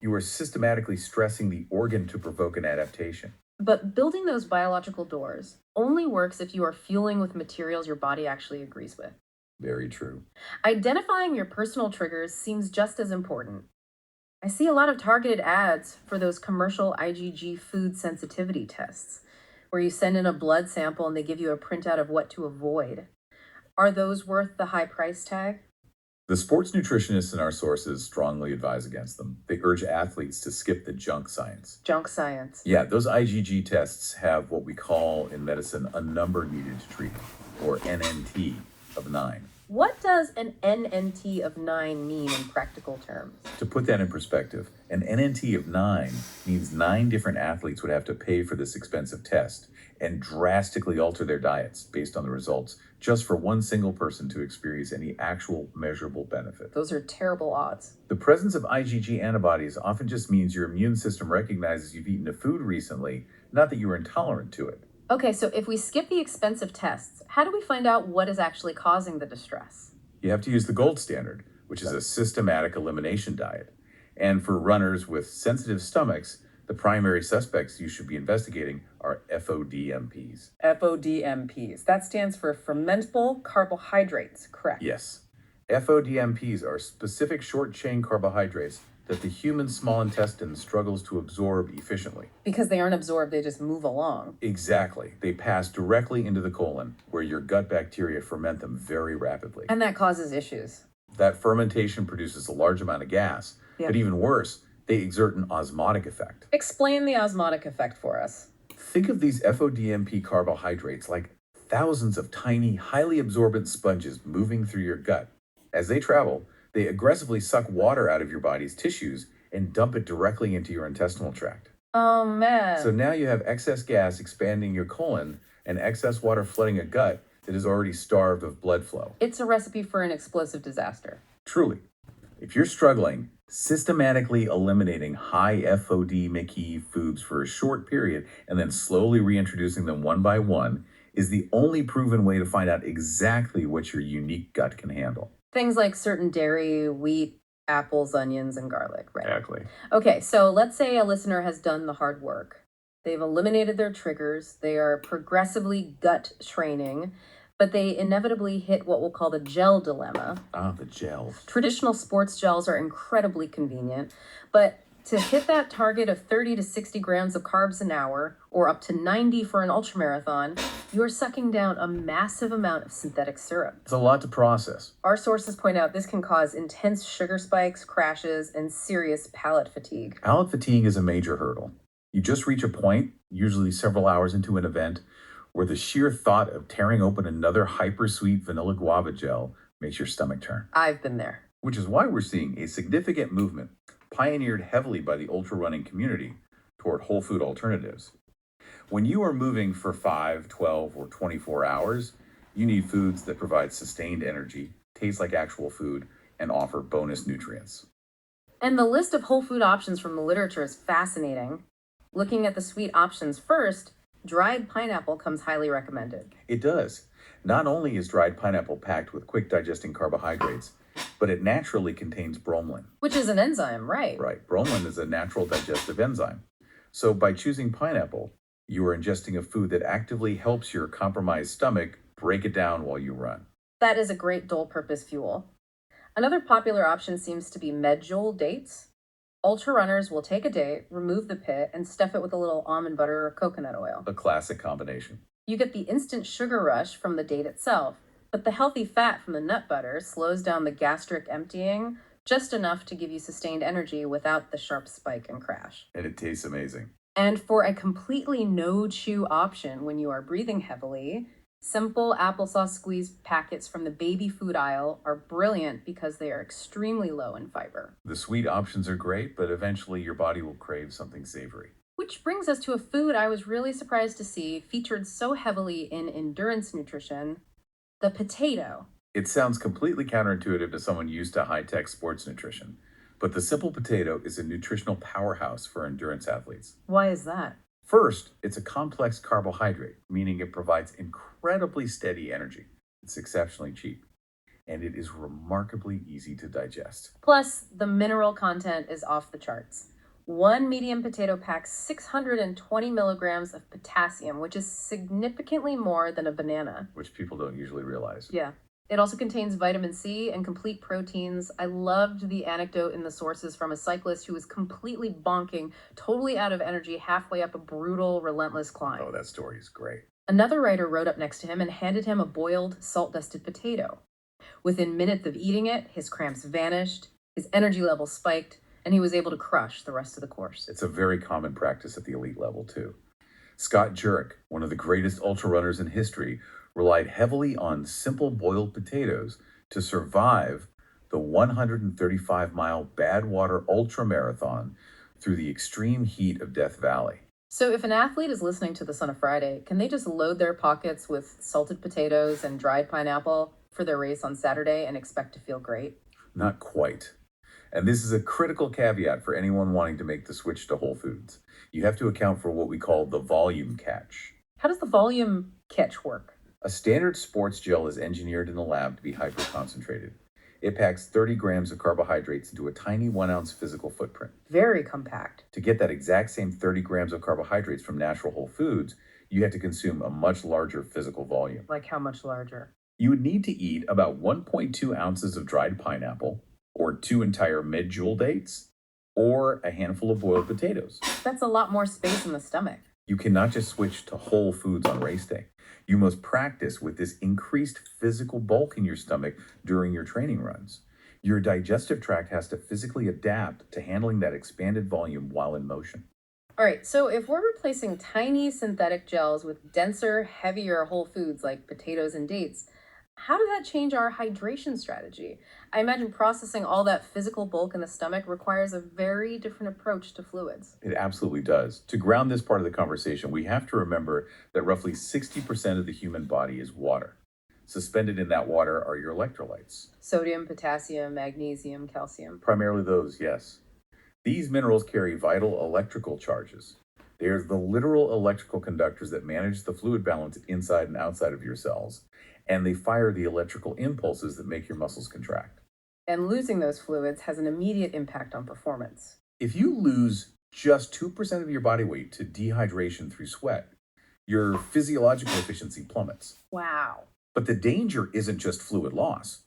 You are systematically stressing the organ to provoke an adaptation. But building those biological doors only works if you are fueling with materials your body actually agrees with. Very true. Identifying your personal triggers seems just as important. I see a lot of targeted ads for those commercial IgG food sensitivity tests, where you send in a blood sample and they give you a printout of what to avoid. Are those worth the high price tag? The sports nutritionists in our sources strongly advise against them. They urge athletes to skip the junk science. Junk science. Yeah, those IgG tests have what we call in medicine a number needed to treat, or NNT of 9. What does an NNT of 9 mean in practical terms? To put that in perspective, an NNT of 9 means 9 different athletes would have to pay for this expensive test and drastically alter their diets based on the results just for one single person to experience any actual measurable benefit. Those are terrible odds. The presence of IgG antibodies often just means your immune system recognizes you've eaten a food recently, not that you are intolerant to it. Okay, so if we skip the expensive tests, how do we find out what is actually causing the distress? You have to use the gold standard, which is a systematic elimination diet. And for runners with sensitive stomachs, the primary suspects you should be investigating are FODMPs. FODMPs. That stands for fermentable carbohydrates, correct? Yes, FODMPs are specific short chain carbohydrates that the human small intestine struggles to absorb efficiently. Because they aren't absorbed, they just move along. Exactly. They pass directly into the colon, where your gut bacteria ferment them very rapidly. And that causes issues. That fermentation produces a large amount of gas, Yeah. but even worse, they exert an osmotic effect. Explain the osmotic effect for us. Think of these FODMP carbohydrates like thousands of tiny, highly absorbent sponges moving through your gut. As they travel, they aggressively suck water out of your body's tissues and dump it directly into your intestinal tract. Oh, man. So now you have excess gas expanding your colon and excess water flooding a gut that is already starved of blood flow. It's a recipe for an explosive disaster. Truly, if you're struggling, systematically eliminating high FODMP foods for a short period and then slowly reintroducing them one by one is the only proven way to find out exactly what your unique gut can handle. Things like certain dairy, wheat, apples, onions, and garlic, right? Exactly. Okay, so let's say a listener has done the hard work. They've eliminated their triggers, they are progressively gut training, but they inevitably hit what we'll call the gel dilemma. The gels. Traditional sports gels are incredibly convenient, but to hit that target of 30 to 60 grams of carbs an hour, or up to 90 for an ultramarathon, you're sucking down a massive amount of synthetic syrup. It's a lot to process. Our sources point out this can cause intense sugar spikes, crashes, and serious palate fatigue. Palate fatigue is a major hurdle. You just reach a point, usually several hours into an event, where the sheer thought of tearing open another hyper-sweet vanilla guava gel makes your stomach turn. I've been there. Which is why we're seeing a significant movement, pioneered heavily by the ultra running community, toward whole food alternatives. When you are moving for 5, 12, or 24 hours, you need foods that provide sustained energy, taste like actual food, and offer bonus nutrients. And the list of whole food options from the literature is fascinating. Looking at the sweet options first, dried pineapple comes highly recommended. It does. Not only is dried pineapple packed with quick digesting carbohydrates, but it naturally contains bromelain. Which is an enzyme, right? Right. Bromelain is a natural digestive enzyme. So by choosing pineapple, you are ingesting a food that actively helps your compromised stomach break it down while you run. That is a great dual-purpose fuel. Another popular option seems to be medjool dates. Ultra runners will take a date, remove the pit, and stuff it with a little almond butter or coconut oil. A classic combination. You get the instant sugar rush from the date itself, but the healthy fat from the nut butter slows down the gastric emptying just enough to give you sustained energy without the sharp spike and crash. And it tastes amazing. And for a completely no-chew option when you are breathing heavily, simple applesauce squeeze packets from the baby food aisle are brilliant because they are extremely low in fiber. The sweet options are great, but eventually your body will crave something savory. Which brings us to a food I was really surprised to see featured so heavily in endurance nutrition, the potato. It sounds completely counterintuitive to someone used to high-tech sports nutrition, but the simple potato is a nutritional powerhouse for endurance athletes. Why is that? First, it's a complex carbohydrate, meaning it provides incredibly steady energy. It's exceptionally cheap, and it is remarkably easy to digest. Plus, the mineral content is off the charts. One medium potato packs 620 milligrams of potassium, which is significantly more than a banana. Which people don't usually realize. Yeah. It also contains vitamin C and complete proteins. I loved the anecdote in the sources from a cyclist who was completely bonking, totally out of energy halfway up a brutal, relentless climb. Oh, that story is great. Another writer rode up next to him and handed him a boiled, salt-dusted potato. Within minutes of eating it, his cramps vanished, his energy level spiked, and he was able to crush the rest of the course. It's a very common practice at the elite level, too. Scott Jurek, one of the greatest ultra runners in history, relied heavily on simple boiled potatoes to survive the 135-mile Badwater Ultra Marathon through the extreme heat of Death Valley. So if an athlete is listening to this on a Friday, can they just load their pockets with salted potatoes and dried pineapple for their race on Saturday and expect to feel great? Not quite. And this is a critical caveat for anyone wanting to make the switch to whole foods. You have to account for what we call the volume catch. How does the volume catch work? A standard sports gel is engineered in the lab to be hyperconcentrated. It packs 30 grams of carbohydrates into a tiny 1-ounce physical footprint. Very compact. To get that exact same 30 grams of carbohydrates from natural whole foods, you have to consume a much larger physical volume. Like how much larger? You would need to eat about 1.2 ounces of dried pineapple, or 2 entire mid-joule dates, or a handful of boiled potatoes. That's a lot more space in the stomach. You cannot just switch to whole foods on race day. You must practice with this increased physical bulk in your stomach during your training runs. Your digestive tract has to physically adapt to handling that expanded volume while in motion. All right, so if we're replacing tiny synthetic gels with denser, heavier whole foods like potatoes and dates, how does that change our hydration strategy? I imagine processing all that physical bulk in the stomach requires a very different approach to fluids. It absolutely does. To ground this part of the conversation, we have to remember that roughly 60% of the human body is water. Suspended in that water are your electrolytes. Sodium, potassium, magnesium, calcium. Primarily those, yes. These minerals carry vital electrical charges. They are the literal electrical conductors that manage the fluid balance inside and outside of your cells, and they fire the electrical impulses that make your muscles contract. And losing those fluids has an immediate impact on performance. If you lose just 2% of your body weight to dehydration through sweat, your physiological efficiency plummets. Wow. But the danger isn't just fluid loss.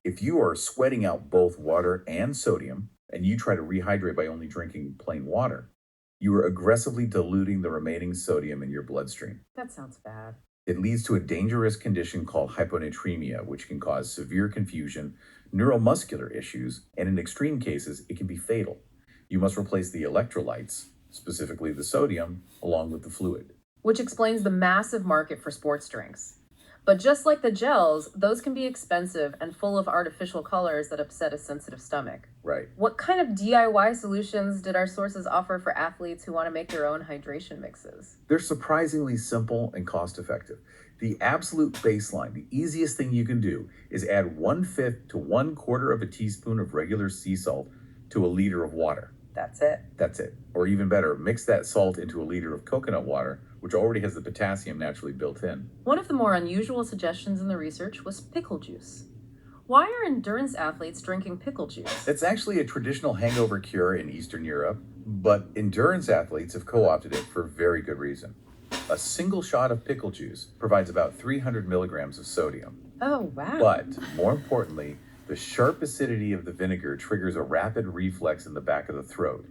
If you are sweating out both water and sodium, and you try to rehydrate by only drinking plain water, you are aggressively diluting the remaining sodium in your bloodstream. That sounds bad. It leads to a dangerous condition called hyponatremia, which can cause severe confusion, neuromuscular issues, and in extreme cases, it can be fatal. You must replace the electrolytes, specifically the sodium, along with the fluid. Which explains the massive market for sports drinks. But just like the gels, those can be expensive and full of artificial colors that upset a sensitive stomach. Right. What kind of DIY solutions did our sources offer for athletes who want to make their own hydration mixes? They're surprisingly simple and cost-effective. The absolute baseline, the easiest thing you can do, is add 1/5 to 1/4 of a teaspoon of regular sea salt to a liter of water. That's it. That's it. Or even better, mix that salt into a liter of coconut water, which already has the potassium naturally built in. One of the more unusual suggestions in the research was pickle juice. Why are endurance athletes drinking pickle juice? It's actually a traditional hangover cure in Eastern Europe, but endurance athletes have co-opted it for very good reason. A single shot of pickle juice provides about 300 milligrams of sodium. Oh, wow. But more importantly, the sharp acidity of the vinegar triggers a rapid reflex in the back of the throat.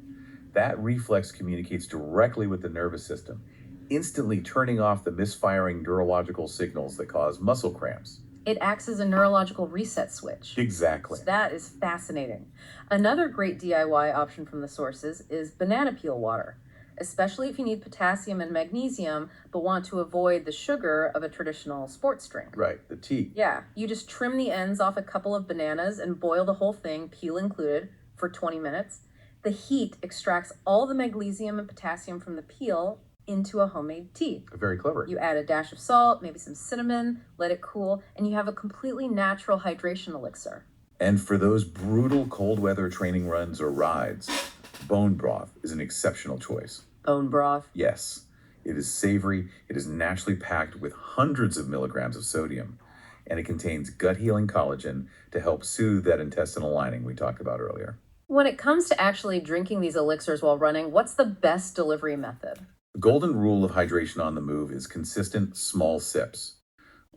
That reflex communicates directly with the nervous system, instantly turning off the misfiring neurological signals that cause muscle cramps. It acts as a neurological reset switch. Exactly. That is fascinating. Another great DIY option from the sources is banana peel water, especially if you need potassium and magnesium but want to avoid the sugar of a traditional sports drink. Right, the tea. Yeah, you just trim the ends off a couple of bananas and boil the whole thing, peel included, for 20 minutes. The heat extracts all the magnesium and potassium from the peel into a homemade tea. Very clever. You add a dash of salt, maybe some cinnamon, let it cool, and you have a completely natural hydration elixir. And for those brutal cold weather training runs or rides, bone broth is an exceptional choice. Bone broth. Yes, it is savory, it is naturally packed with hundreds of milligrams of sodium, and it contains gut-healing collagen to help soothe that intestinal lining we talked about earlier. When it comes to actually drinking these elixirs while running, what's the best delivery method? The golden rule of hydration on the move is consistent small sips.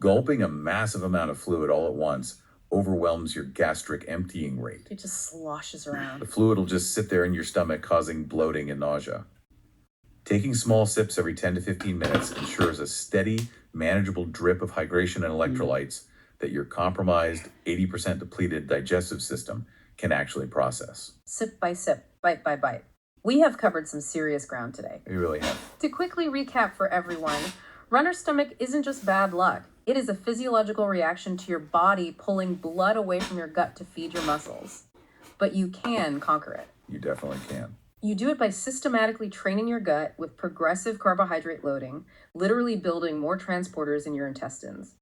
Gulping a massive amount of fluid all at once overwhelms your gastric emptying rate. It just sloshes around. The fluid will just sit there in your stomach, causing bloating and nausea. Taking small sips every 10 to 15 minutes ensures a steady, manageable drip of hydration and electrolytes that your compromised, 80% depleted digestive system can actually process. Sip by sip, bite by bite. We have covered some serious ground today. You really have. To quickly recap for everyone, runner's stomach isn't just bad luck. It is a physiological reaction to your body pulling blood away from your gut to feed your muscles. But you can conquer it. You definitely can. You do it by systematically training your gut with progressive carbohydrate loading, literally building more transporters in your intestines.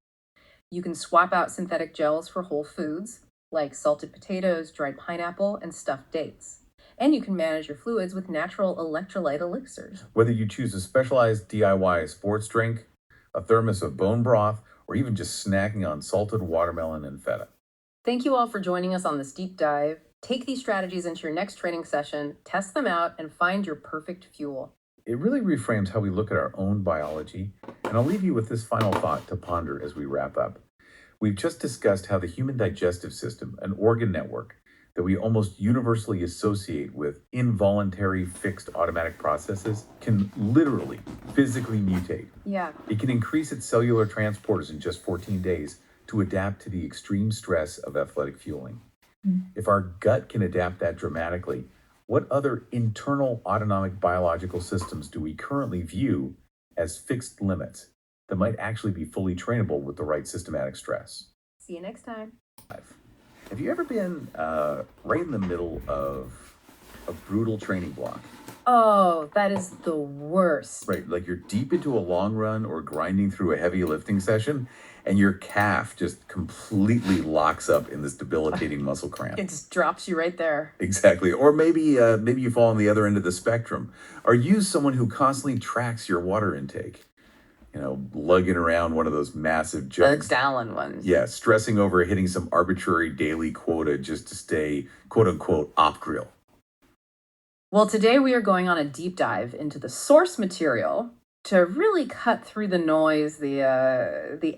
You can swap out synthetic gels for whole foods, like salted potatoes, dried pineapple, and stuffed dates. And you can manage your fluids with natural electrolyte elixirs. Whether you choose a specialized DIY sports drink, a thermos of bone broth, or even just snacking on salted watermelon and feta. Thank you all for joining us on this deep dive. Take these strategies into your next training session, test them out, and find your perfect fuel. It really reframes how we look at our own biology, and I'll leave you with this final thought to ponder as we wrap up. We've just discussed how the human digestive system, an organ network that we almost universally associate with involuntary fixed automatic processes, can literally, physically mutate. Yeah. It can increase its cellular transporters in just 14 days to adapt to the extreme stress of athletic fueling. If our gut can adapt that dramatically, what other internal autonomic biological systems do we currently view as fixed limits that might actually be fully trainable with the right systematic stress? See you next time. Have you ever been right in the middle of a brutal training block? Oh, that is the worst. Right, like you're deep into a long run or grinding through a heavy lifting session, and your calf just completely locks up in this debilitating muscle cramp. It just drops you right there. Exactly. Or maybe you fall on the other end of the spectrum. Are you someone who constantly tracks your water intake? You know, lugging around one of those massive jugs. The gallon ones. Yeah, stressing over hitting some arbitrary daily quota just to stay, quote unquote, op grill. Well, today we are going on a deep dive into the source material to really cut through the noise, the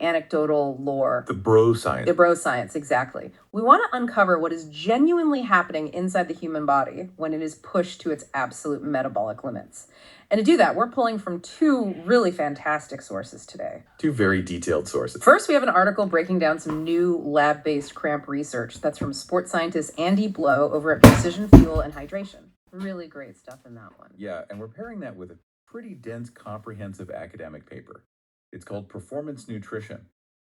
anecdotal lore. The bro science. The bro science, exactly. We want to uncover what is genuinely happening inside the human body when it is pushed to its absolute metabolic limits. And to do that, we're pulling from two really fantastic sources today. Two very detailed sources. First, we have an article breaking down some new lab-based cramp research that's from sports scientist Andy Blow over at Precision Fuel and Hydration. Really great stuff in that one. Yeah, and we're pairing that with a pretty dense, comprehensive academic paper. It's called Performance Nutrition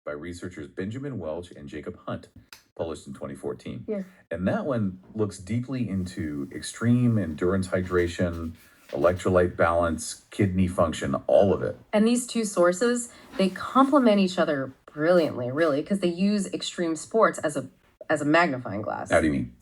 by researchers Benjamin Welch and Jacob Hunt, published in 2014. Yeah. And that one looks deeply into extreme endurance hydration, electrolyte balance, kidney function, all of it. And these two sources, they complement each other brilliantly, really, because they use extreme sports as a magnifying glass. How do you mean?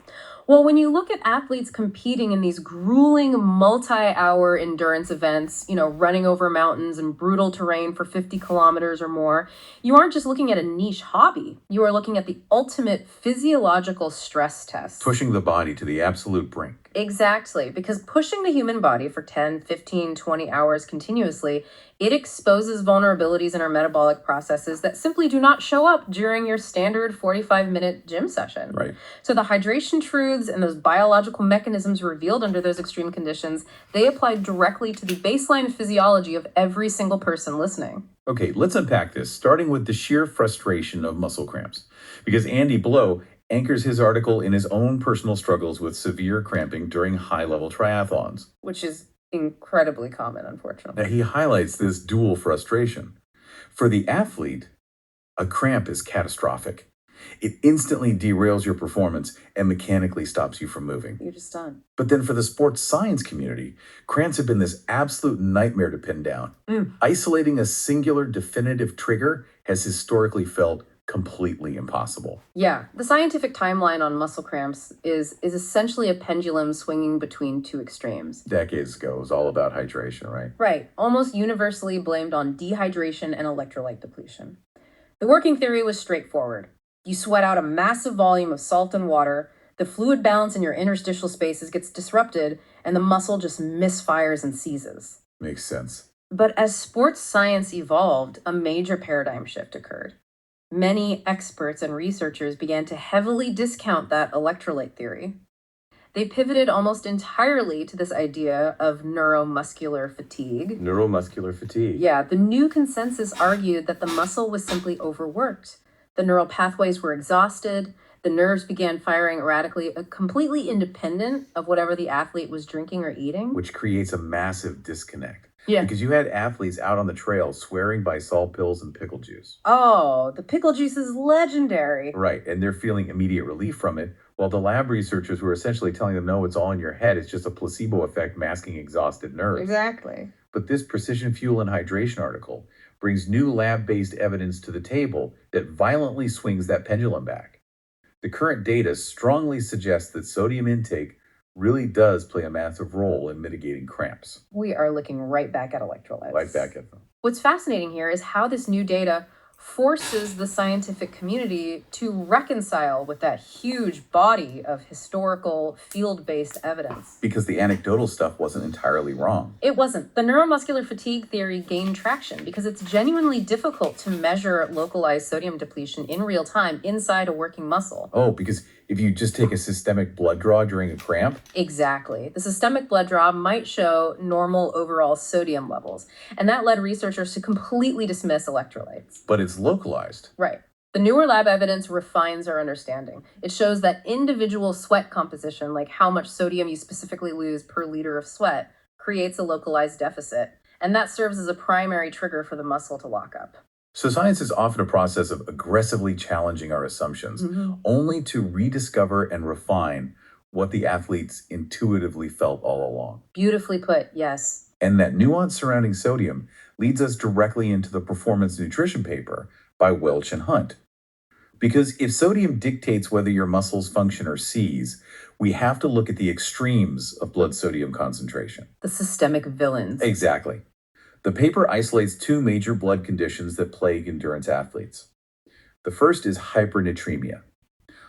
Well, when you look at athletes competing in these grueling multi-hour endurance events, running over mountains and brutal terrain for 50 kilometers or more, you aren't just looking at a niche hobby. You are looking at the ultimate physiological stress test. Pushing the body to the absolute brink. Exactly, because pushing the human body for 10, 15, 20 hours continuously, it exposes vulnerabilities in our metabolic processes that simply do not show up during your standard 45-minute gym session. Right. So the hydration truths and those biological mechanisms revealed under those extreme conditions, they apply directly to the baseline physiology of every single person listening. Okay, let's unpack this, starting with the sheer frustration of muscle cramps. Because Andy Blow anchors his article in his own personal struggles with severe cramping during high-level triathlons. Which is incredibly common, unfortunately. Now, he highlights this dual frustration. For the athlete, a cramp is catastrophic. It instantly derails your performance and mechanically stops you from moving. You're just done. But then for the sports science community, cramps have been this absolute nightmare to pin down. Isolating a singular definitive trigger has historically felt completely impossible. Yeah, the scientific timeline on muscle cramps is essentially a pendulum swinging between two extremes. Decades ago, it was all about hydration, right? Right, almost universally blamed on dehydration and electrolyte depletion. The working theory was straightforward. You sweat out a massive volume of salt and water, the fluid balance in your interstitial spaces gets disrupted, and the muscle just misfires and seizes. Makes sense. But as sports science evolved, a major paradigm shift occurred. Many experts and researchers began to heavily discount that electrolyte theory. They pivoted almost entirely to this idea of neuromuscular fatigue. Neuromuscular fatigue. Yeah, the new consensus argued that the muscle was simply overworked. The neural pathways were exhausted. The nerves began firing erratically, completely independent of whatever the athlete was drinking or eating. Which creates a massive disconnect. Yeah. Because you had athletes out on the trail swearing by salt pills and pickle juice. Oh, the pickle juice is legendary. Right, and they're feeling immediate relief from it, while the lab researchers were essentially telling them, no, it's all in your head. It's just a placebo effect masking exhausted nerves. Exactly. But this Precision Fuel and Hydration article brings new lab-based evidence to the table that violently swings that pendulum back. The current data strongly suggests that sodium intake really does play a massive role in mitigating cramps. We are looking right back at electrolytes. Right back at them. What's fascinating here is how this new data forces the scientific community to reconcile with that huge body of historical field-based evidence. Because the anecdotal stuff wasn't entirely wrong. It wasn't. The neuromuscular fatigue theory gained traction because it's genuinely difficult to measure localized sodium depletion in real time inside a working muscle. Oh, because if you just take a systemic blood draw during a cramp? Exactly. The systemic blood draw might show normal overall sodium levels, and that led researchers to completely dismiss electrolytes. But it's localized. Right. The newer lab evidence refines our understanding. It shows that individual sweat composition, like how much sodium you specifically lose per liter of sweat, creates a localized deficit, and that serves as a primary trigger for the muscle to lock up. So science is often a process of aggressively challenging our assumptions, only to rediscover and refine what the athletes intuitively felt all along. Beautifully put, yes. And that nuance surrounding sodium leads us directly into the performance nutrition paper by Welch and Hunt. Because if sodium dictates whether your muscles function or seize, we have to look at the extremes of blood sodium concentration. The systemic villains. Exactly. The paper isolates two major blood conditions that plague endurance athletes. The first is hypernatremia.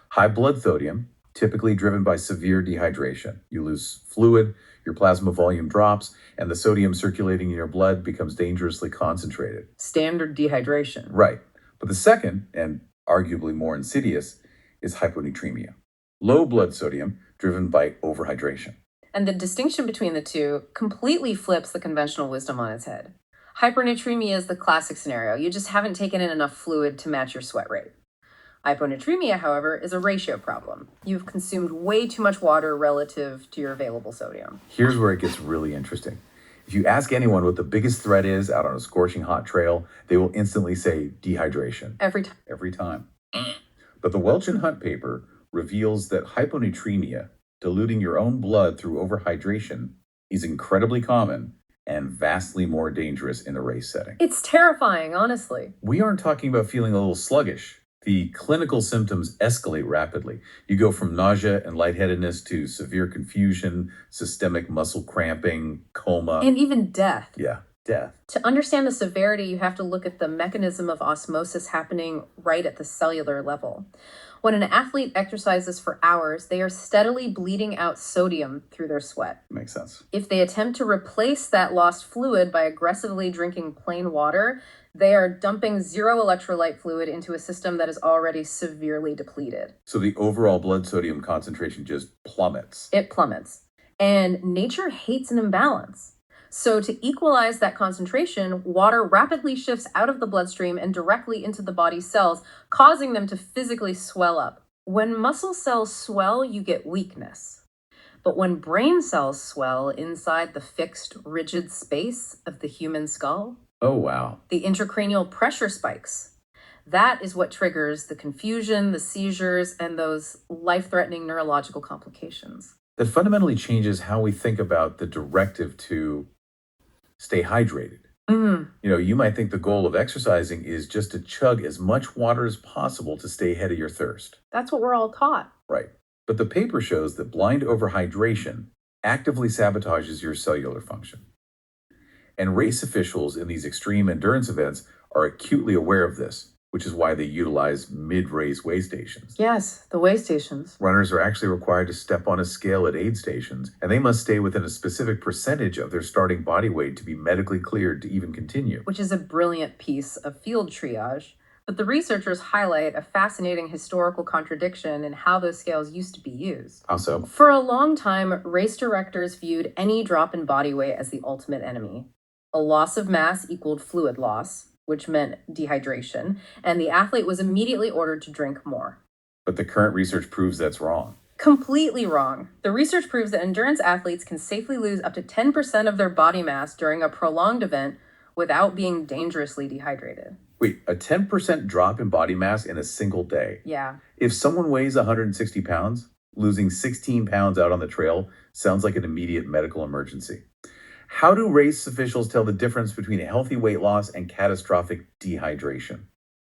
High blood sodium, typically driven by severe dehydration. You lose fluid, your plasma volume drops, and the sodium circulating in your blood becomes dangerously concentrated. Standard dehydration. Right. But the second, and arguably more insidious, is hyponatremia. Low blood sodium, driven by overhydration. And the distinction between the two completely flips the conventional wisdom on its head. Hypernatremia is the classic scenario. You just haven't taken in enough fluid to match your sweat rate. Hyponatremia, however, is a ratio problem. You've consumed way too much water relative to your available sodium. Here's where it gets really interesting. If you ask anyone what the biggest threat is out on a scorching hot trail, they will instantly say dehydration. Every time. Every time. But the Welch and Hunt paper reveals that hyponatremia, diluting your own blood through overhydration, is incredibly common and vastly more dangerous in a race setting. It's terrifying, honestly. We aren't talking about feeling a little sluggish. The clinical symptoms escalate rapidly. You go from nausea and lightheadedness to severe confusion, systemic muscle cramping, coma. And even death. Yeah, death. To understand the severity, you have to look at the mechanism of osmosis happening right at the cellular level. When an athlete exercises for hours, they are steadily bleeding out sodium through their sweat. Makes sense. If they attempt to replace that lost fluid by aggressively drinking plain water, they are dumping zero electrolyte fluid into a system that is already severely depleted. So the overall blood sodium concentration just plummets. It plummets. And nature hates an imbalance. So to equalize that concentration, water rapidly shifts out of the bloodstream and directly into the body's cells, causing them to physically swell up. When muscle cells swell, you get weakness. But when brain cells swell inside the fixed, rigid space of the human skull, oh, wow. the intracranial pressure spikes. That is what triggers the confusion, the seizures, and those life-threatening neurological complications. That fundamentally changes how we think about the directive to stay hydrated. You might think the goal of exercising is just to chug as much water as possible to stay ahead of your thirst. That's what we're all taught. Right. But the paper shows that blind overhydration actively sabotages your cellular function. And race officials in these extreme endurance events are acutely aware of this, which is why they utilize mid-race weigh stations. Yes, the weigh stations. Runners are actually required to step on a scale at aid stations, and they must stay within a specific percentage of their starting body weight to be medically cleared to even continue. Which is a brilliant piece of field triage. But the researchers highlight a fascinating historical contradiction in how those scales used to be used. How so? For a long time, race directors viewed any drop in body weight as the ultimate enemy. A loss of mass equaled fluid loss, which meant dehydration, and the athlete was immediately ordered to drink more. But the current research proves that's wrong. Completely wrong. The research proves that endurance athletes can safely lose up to 10% of their body mass during a prolonged event without being dangerously dehydrated. Wait, a 10% drop in body mass in a single day? Yeah. If someone weighs 160 pounds, losing 16 pounds out on the trail sounds like an immediate medical emergency. How do race officials tell the difference between a healthy weight loss and catastrophic dehydration?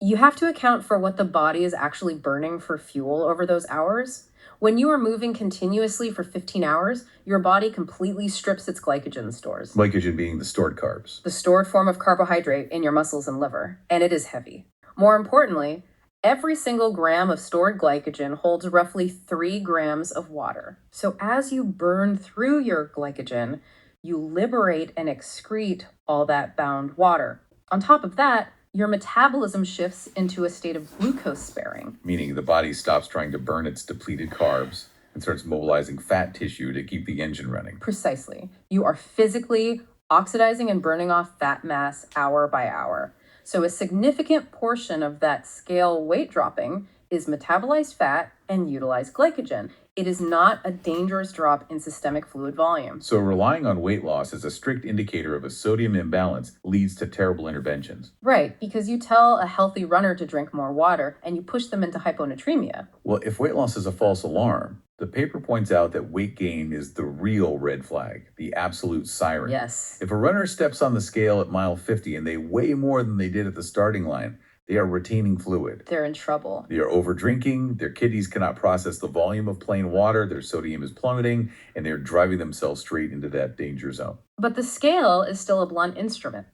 You have to account for what the body is actually burning for fuel over those hours. When you are moving continuously for 15 hours, your body completely strips its glycogen stores, Glycogen being the stored carbs. the stored form of carbohydrate in your muscles and liver, and it is heavy. More importantly, every single gram of stored glycogen holds roughly 3 grams of water. So as you burn through your glycogen, you liberate and excrete all that bound water. On top of that, your metabolism shifts into a state of glucose sparing. Meaning the body stops trying to burn its depleted carbs and starts mobilizing fat tissue to keep the engine running. Precisely. You are physically oxidizing and burning off fat mass hour by hour. So a significant portion of that scale weight dropping is metabolized fat and utilized glycogen. It is not a dangerous drop in systemic fluid volume. So relying on weight loss as a strict indicator of a sodium imbalance leads to terrible interventions. Right, because you tell a healthy runner to drink more water and you push them into hyponatremia. Well, if weight loss is a false alarm, the paper points out that weight gain is the real red flag, the absolute siren. Yes. If a runner steps on the scale at mile 50 and they weigh more than they did at the starting line, they are retaining fluid. They're in trouble. They are over drinking, their kidneys cannot process the volume of plain water, their sodium is plummeting, and they're driving themselves straight into that danger zone. But the scale is still a blunt instrument.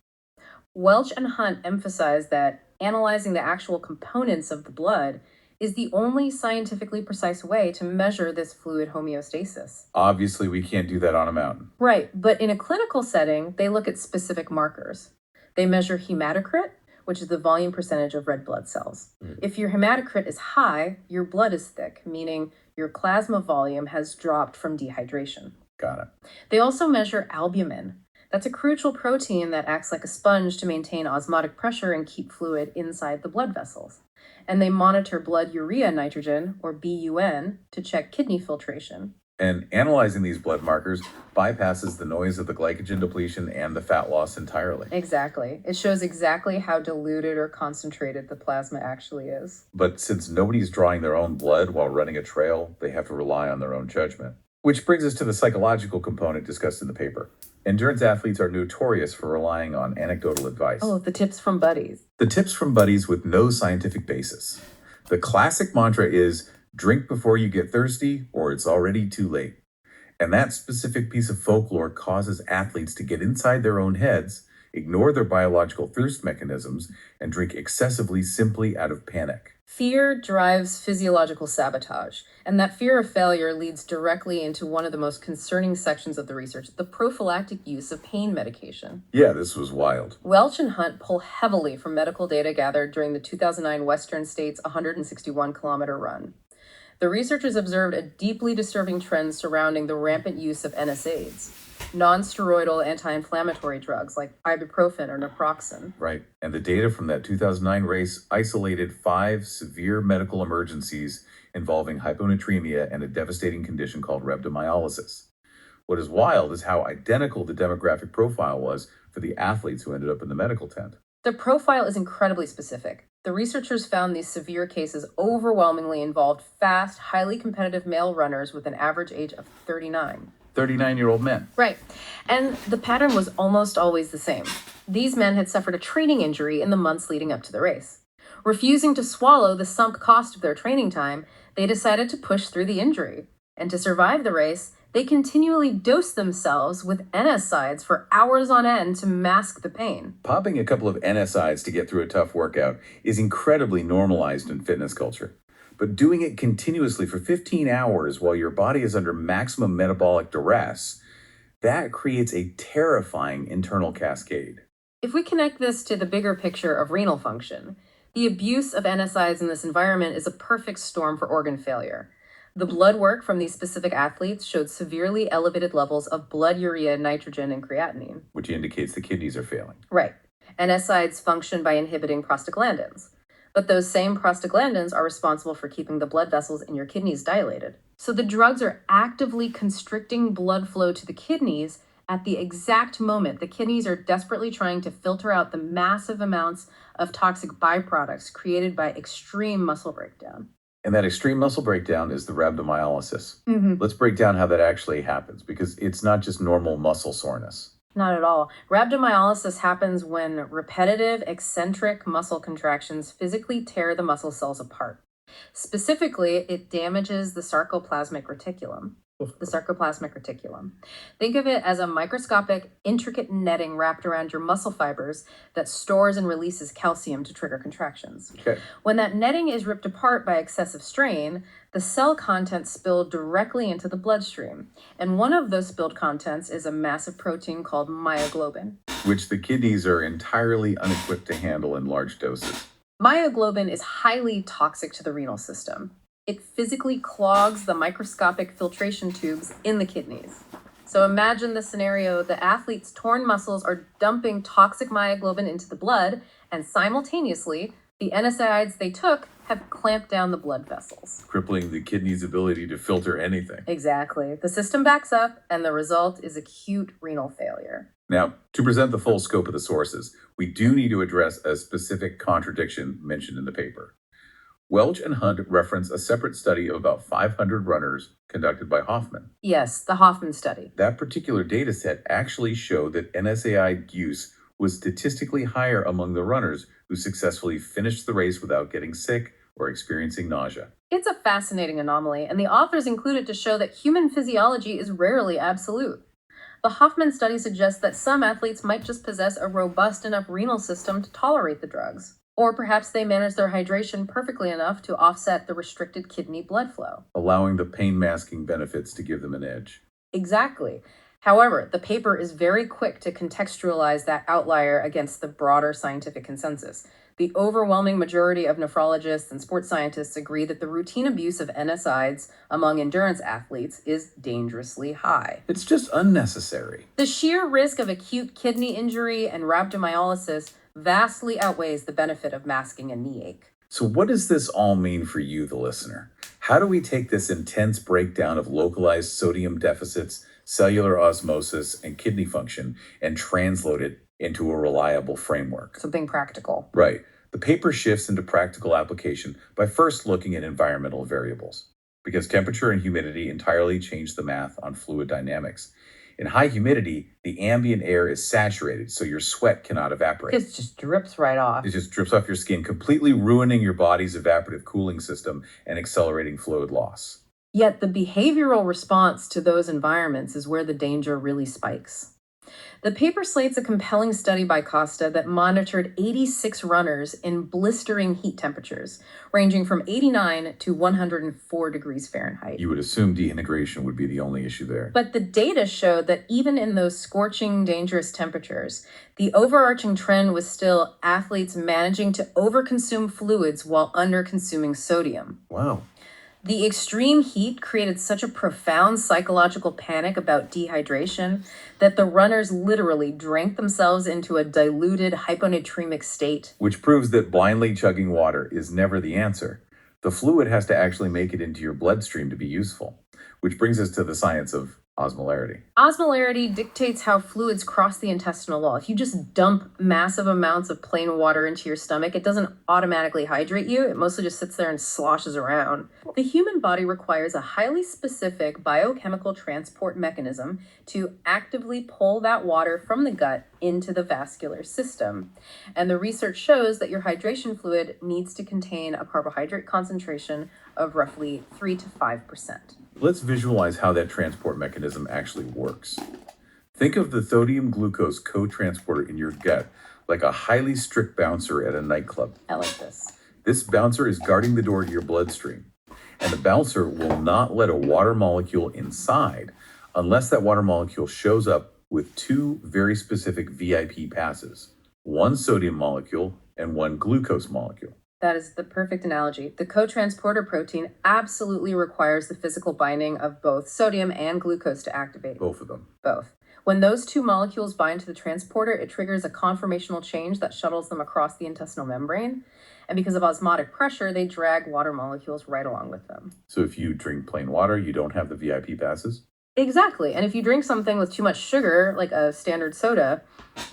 Welch and Hunt emphasize that analyzing the actual components of the blood is the only scientifically precise way to measure this fluid homeostasis. Obviously, we can't do that on a mountain. Right, but in a clinical setting, they look at specific markers. They measure hematocrit, which is the volume percentage of red blood cells. If your hematocrit is high, your blood is thick, meaning your plasma volume has dropped from dehydration. Got it. They also measure albumin. That's a crucial protein that acts like a sponge to maintain osmotic pressure and keep fluid inside the blood vessels. And they monitor blood urea nitrogen, or BUN, to check kidney filtration. And analyzing these blood markers bypasses the noise of the glycogen depletion and the fat loss entirely. Exactly. It shows exactly how diluted or concentrated the plasma actually is. But since nobody's drawing their own blood while running a trail, they have to rely on their own judgment. Which brings us to the psychological component discussed in the paper. Endurance athletes are notorious for relying on anecdotal advice. Oh, the tips from buddies. The tips from buddies with no scientific basis. The classic mantra is, drink before you get thirsty or it's already too late. And that specific piece of folklore causes athletes to get inside their own heads, ignore their biological thirst mechanisms, and drink excessively simply out of panic. Fear drives physiological sabotage, and that fear of failure leads directly into one of the most concerning sections of the research, the prophylactic use of pain medication. Yeah, this was wild. Welch and Hunt pull heavily from medical data gathered during the 2009 Western States 161-kilometer run. The researchers observed a deeply disturbing trend surrounding the rampant use of NSAIDs, non-steroidal anti-inflammatory drugs like ibuprofen or naproxen. Right, and the data from that 2009 race isolated 5 severe medical emergencies involving hyponatremia and a devastating condition called rhabdomyolysis. What is wild is how identical the demographic profile was for the athletes who ended up in the medical tent. The profile is incredibly specific. The researchers found these severe cases overwhelmingly involved fast, highly competitive male runners with an average age of 39. 39-year-old men. Right. And the pattern was almost always the same. These men had suffered a training injury in the months leading up to the race. Refusing to swallow the sunk cost of their training time, they decided to push through the injury. And to survive the race, they continually dosed themselves with NSAIDs for hours on end to mask the pain. Popping a couple of NSAIDs to get through a tough workout is incredibly normalized in fitness culture. But doing it continuously for 15 hours while your body is under maximum metabolic duress, that creates a terrifying internal cascade. If we connect this to the bigger picture of renal function, the abuse of NSAIDs in this environment is a perfect storm for organ failure. The blood work from these specific athletes showed severely elevated levels of blood urea, nitrogen, and creatinine. Which indicates the kidneys are failing. Right. NSAIDs function by inhibiting prostaglandins. But those same prostaglandins are responsible for keeping the blood vessels in your kidneys dilated. So the drugs are actively constricting blood flow to the kidneys at the exact moment the kidneys are desperately trying to filter out the massive amounts of toxic byproducts created by extreme muscle breakdown. And that extreme muscle breakdown is the rhabdomyolysis. Mm-hmm. Let's break down how that actually happens, because it's not just normal muscle soreness. Not at all. Rhabdomyolysis happens when repetitive, eccentric muscle contractions physically tear the muscle cells apart. Specifically, it damages the sarcoplasmic reticulum. Think of it as a microscopic, intricate netting wrapped around your muscle fibers that stores and releases calcium to trigger contractions. Okay. When that netting is ripped apart by excessive strain, the cell contents spill directly into the bloodstream. And one of those spilled contents is a massive protein called myoglobin. Which the kidneys are entirely unequipped to handle in large doses. Myoglobin is highly toxic to the renal system. It physically clogs the microscopic filtration tubes in the kidneys. So imagine the scenario: the athlete's torn muscles are dumping toxic myoglobin into the blood, and simultaneously, the NSAIDs they took have clamped down the blood vessels, crippling the kidney's ability to filter anything. Exactly. The system backs up, and the result is acute renal failure. Now, to present the full scope of the sources, we do need to address a specific contradiction mentioned in the paper. Welch and Hunt reference a separate study of about 500 runners conducted by Hoffman. Yes, the Hoffman study. That particular data set actually showed that NSAID use was statistically higher among the runners who successfully finished the race without getting sick or experiencing nausea. It's a fascinating anomaly, and the authors include it to show that human physiology is rarely absolute. The Hoffman study suggests that some athletes might just possess a robust enough renal system to tolerate the drugs. Or perhaps they manage their hydration perfectly enough to offset the restricted kidney blood flow, allowing the pain-masking benefits to give them an edge. Exactly. However, the paper is very quick to contextualize that outlier against the broader scientific consensus. The overwhelming majority of nephrologists and sports scientists agree that the routine abuse of NSAIDs among endurance athletes is dangerously high. It's just unnecessary. The sheer risk of acute kidney injury and rhabdomyolysis vastly outweighs the benefit of masking a knee ache. So what does this all mean for you, the listener? How do we take this intense breakdown of localized sodium deficits, cellular osmosis, and kidney function and translate it into a reliable framework? Something practical. Right. The paper shifts into practical application by first looking at environmental variables, because temperature and humidity entirely change the math on fluid dynamics. In high humidity, the ambient air is saturated, so your sweat cannot evaporate. It just drips right off. It just drips off your skin, completely ruining your body's evaporative cooling system and accelerating fluid loss. Yet the behavioral response to those environments is where the danger really spikes. The paper slates a compelling study by Costa that monitored 86 runners in blistering heat temperatures, ranging from 89 to 104 degrees Fahrenheit. You would assume dehydration would be the only issue there. But the data showed that even in those scorching, dangerous temperatures, the overarching trend was still athletes managing to overconsume fluids while underconsuming sodium. Wow. The extreme heat created such a profound psychological panic about dehydration that the runners literally drank themselves into a diluted hyponatremic state. Which proves that blindly chugging water is never the answer. The fluid has to actually make it into your bloodstream to be useful. Which brings us to the science of osmolarity. Osmolarity dictates how fluids cross the intestinal wall. If you just dump massive amounts of plain water into your stomach, it doesn't automatically hydrate you. It mostly just sits there and sloshes around. The human body requires a highly specific biochemical transport mechanism to actively pull that water from the gut into the vascular system. And the research shows that your hydration fluid needs to contain a carbohydrate concentration of roughly 3 to 5%. Let's visualize how that transport mechanism actually works. Think of the sodium-glucose co-transporter in your gut like a highly strict bouncer at a nightclub. I like this. This bouncer is guarding the door to your bloodstream, and the bouncer will not let a water molecule inside unless that water molecule shows up with two very specific VIP passes, one sodium molecule and one glucose molecule. That is the perfect analogy. The co-transporter protein absolutely requires the physical binding of both sodium and glucose to activate. Both of them. Both. When those two molecules bind to the transporter, it triggers a conformational change that shuttles them across the intestinal membrane. And because of osmotic pressure, they drag water molecules right along with them. So if you drink plain water, you don't have the VIP passes? Exactly. And if you drink something with too much sugar, like a standard soda,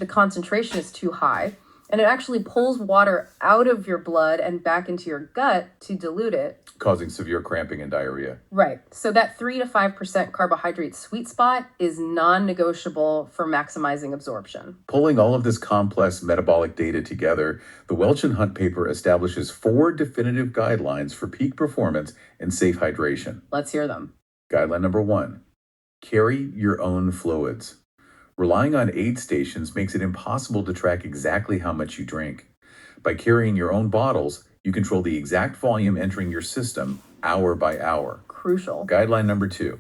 the concentration is too high. And it actually pulls water out of your blood and back into your gut to dilute it. causing severe cramping and diarrhea. Right. So that 3 to 5% carbohydrate sweet spot is non-negotiable for maximizing absorption. Pulling all of this complex metabolic data together, the Welch and Hunt paper establishes 4 definitive guidelines for peak performance and safe hydration. Let's hear them. Guideline number 1, carry your own fluids. Relying on aid stations makes it impossible to track exactly how much you drink. By carrying your own bottles, you control the exact volume entering your system hour by hour. Crucial. Guideline number 2,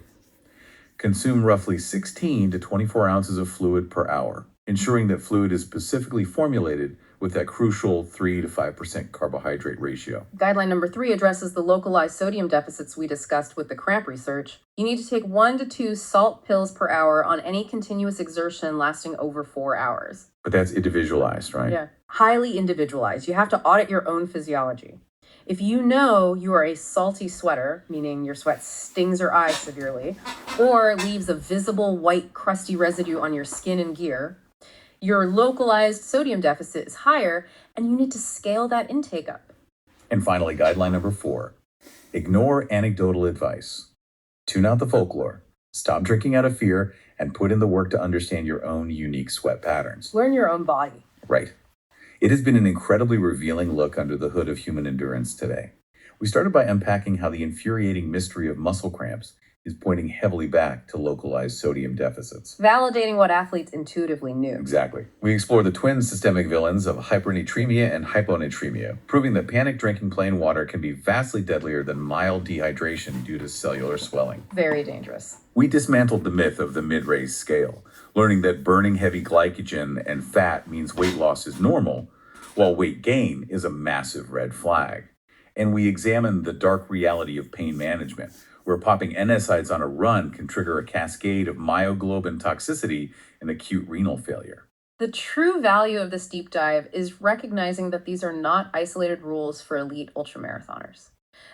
consume roughly 16 to 24 ounces of fluid per hour, ensuring that fluid is specifically formulated with that crucial 3 to 5% carbohydrate ratio. Guideline number 3 addresses the localized sodium deficits we discussed with the cramp research. You need to take 1 to 2 salt pills per hour on any continuous exertion lasting over 4 hours. But that's individualized, right? Yeah. Highly individualized. You have to audit your own physiology. If you know you are a salty sweater, meaning your sweat stings your eyes severely, or leaves a visible white crusty residue on your skin and gear, your localized sodium deficit is higher, and you need to scale that intake up. And finally, guideline number 4, ignore anecdotal advice. Tune out the folklore. Stop drinking out of fear and put in the work to understand your own unique sweat patterns. Learn your own body. Right. It has been an incredibly revealing look under the hood of human endurance today. We started by unpacking how the infuriating mystery of muscle cramps is pointing heavily back to localized sodium deficits. Validating what athletes intuitively knew. Exactly. We explore the twin systemic villains of hypernatremia and hyponatremia, proving that panic drinking plain water can be vastly deadlier than mild dehydration due to cellular swelling. Very dangerous. We dismantled the myth of the mid-race scale, learning that burning heavy glycogen and fat means weight loss is normal, while weight gain is a massive red flag. And we examined the dark reality of pain management, where popping NSAIDs on a run can trigger a cascade of myoglobin toxicity and acute renal failure. The true value of this deep dive is recognizing that these are not isolated rules for elite ultramarathoners.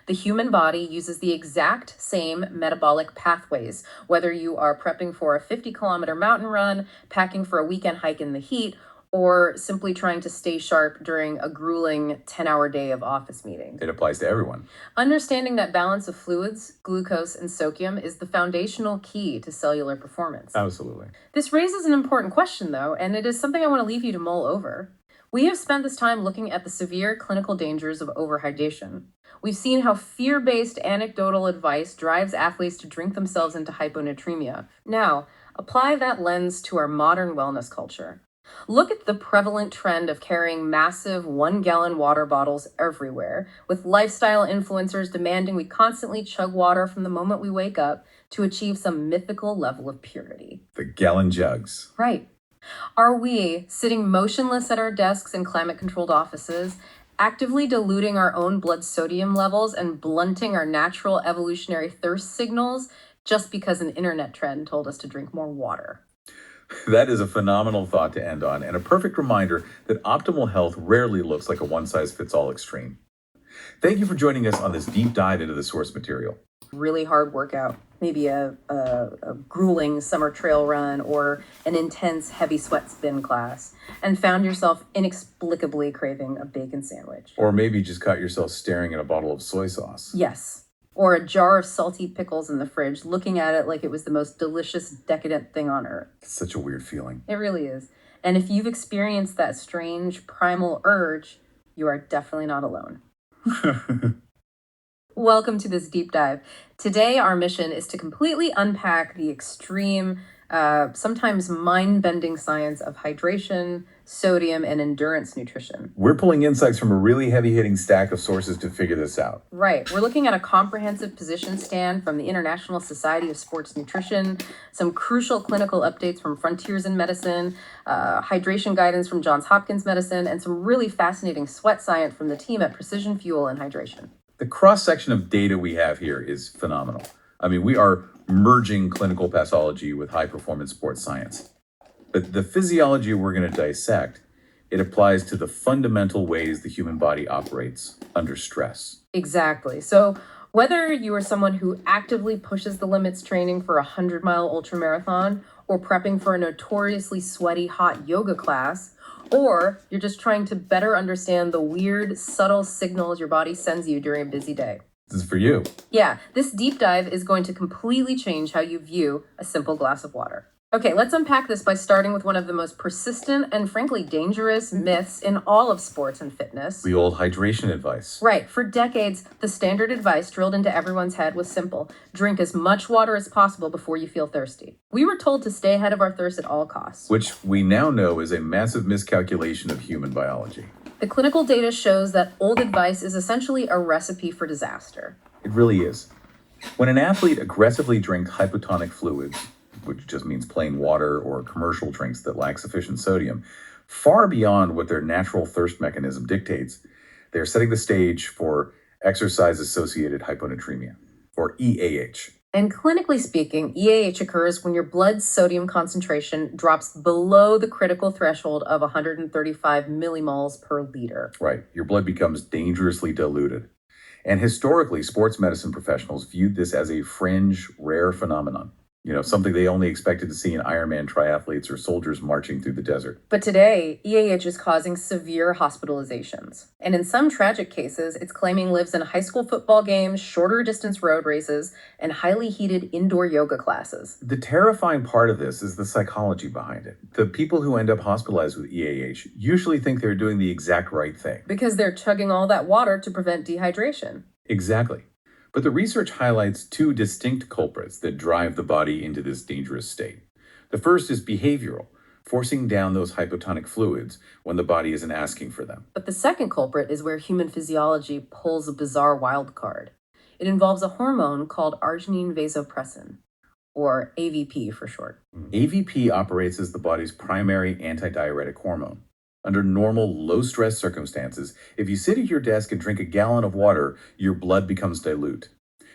The human body uses the exact same metabolic pathways, whether you are prepping for a 50-kilometer mountain run, packing for a weekend hike in the heat, or simply trying to stay sharp during a grueling 10-hour day of office meetings. It applies to everyone. Understanding that balance of fluids, glucose, and sodium is the foundational key to cellular performance. Absolutely. This raises an important question, though, and it is something I want to leave you to mull over. We have spent this time looking at the severe clinical dangers of overhydration. We've seen how fear-based anecdotal advice drives athletes to drink themselves into hyponatremia. Now, apply that lens to our modern wellness culture. Look at the prevalent trend of carrying massive 1-gallon water bottles everywhere, with lifestyle influencers demanding we constantly chug water from the moment we wake up to achieve some mythical level of purity. The gallon jugs. Right. Are we, sitting motionless at our desks in climate-controlled offices, actively diluting our own blood sodium levels and blunting our natural evolutionary thirst signals just because an internet trend told us to drink more water? That is a phenomenal thought to end on, and a perfect reminder that optimal health rarely looks like a one-size-fits-all extreme. Thank you for joining us on this deep dive into the source material. Really hard workout, maybe a grueling summer trail run or an intense heavy sweat spin class, and found yourself inexplicably craving a bacon sandwich. Or maybe just caught yourself staring at a bottle of soy sauce. Yes. Or a jar of salty pickles in the fridge, looking at it like it was the most delicious, decadent thing on earth. It's such a weird feeling. It really is. And if you've experienced that strange primal urge, you are definitely not alone. Welcome to this deep dive. Today, our mission is to completely unpack the extreme, sometimes mind-bending science of hydration, sodium, and endurance nutrition. We're pulling insights from a really heavy-hitting stack of sources to figure this out. Right. We're looking at a comprehensive position stand from the International Society of Sports Nutrition, some crucial clinical updates from Frontiers in Medicine, hydration guidance from Johns Hopkins Medicine, and some really fascinating sweat science from the team at Precision Fuel and Hydration. The cross-section of data we have here is phenomenal. I mean, we are merging clinical pathology with high-performance sports science. But the physiology we're going to dissect, it applies to the fundamental ways the human body operates under stress. Exactly. So whether you are someone who actively pushes the limits training for a 100-mile ultramarathon or prepping for a notoriously sweaty hot yoga class, or you're just trying to better understand the weird, subtle signals your body sends you during a busy day, This is for you. Yeah, this deep dive is going to completely change how you view a simple glass of water. Okay, let's unpack this by starting with one of the most persistent and frankly dangerous myths in all of sports and fitness. The old hydration advice. Right, for decades, the standard advice drilled into everyone's head was simple: drink as much water as possible before you feel thirsty. We were told to stay ahead of our thirst at all costs. Which we now know is a massive miscalculation of human biology. The clinical data shows that old advice is essentially a recipe for disaster. It really is. When an athlete aggressively drinks hypotonic fluids, which just means plain water or commercial drinks that lack sufficient sodium, far beyond what their natural thirst mechanism dictates, they're setting the stage for exercise-associated hyponatremia, or EAH. And clinically speaking, EAH occurs when your blood sodium concentration drops below the critical threshold of 135 millimoles per liter. Right. Your blood becomes dangerously diluted. And historically, sports medicine professionals viewed this as a fringe, rare phenomenon. Something they only expected to see in Ironman triathletes or soldiers marching through the desert. But today, EAH is causing severe hospitalizations. And in some tragic cases, it's claiming lives in high school football games, shorter distance road races, and highly heated indoor yoga classes. The terrifying part of this is the psychology behind it. The people who end up hospitalized with EAH usually think they're doing the exact right thing. Because they're chugging all that water to prevent dehydration. Exactly. But the research highlights two distinct culprits that drive the body into this dangerous state. The first is behavioral, forcing down those hypotonic fluids when the body isn't asking for them. But the second culprit is where human physiology pulls a bizarre wild card. It involves a hormone called arginine vasopressin, or AVP for short. AVP operates as the body's primary antidiuretic hormone. Under normal, low-stress circumstances, if you sit at your desk and drink a gallon of water, your blood becomes dilute.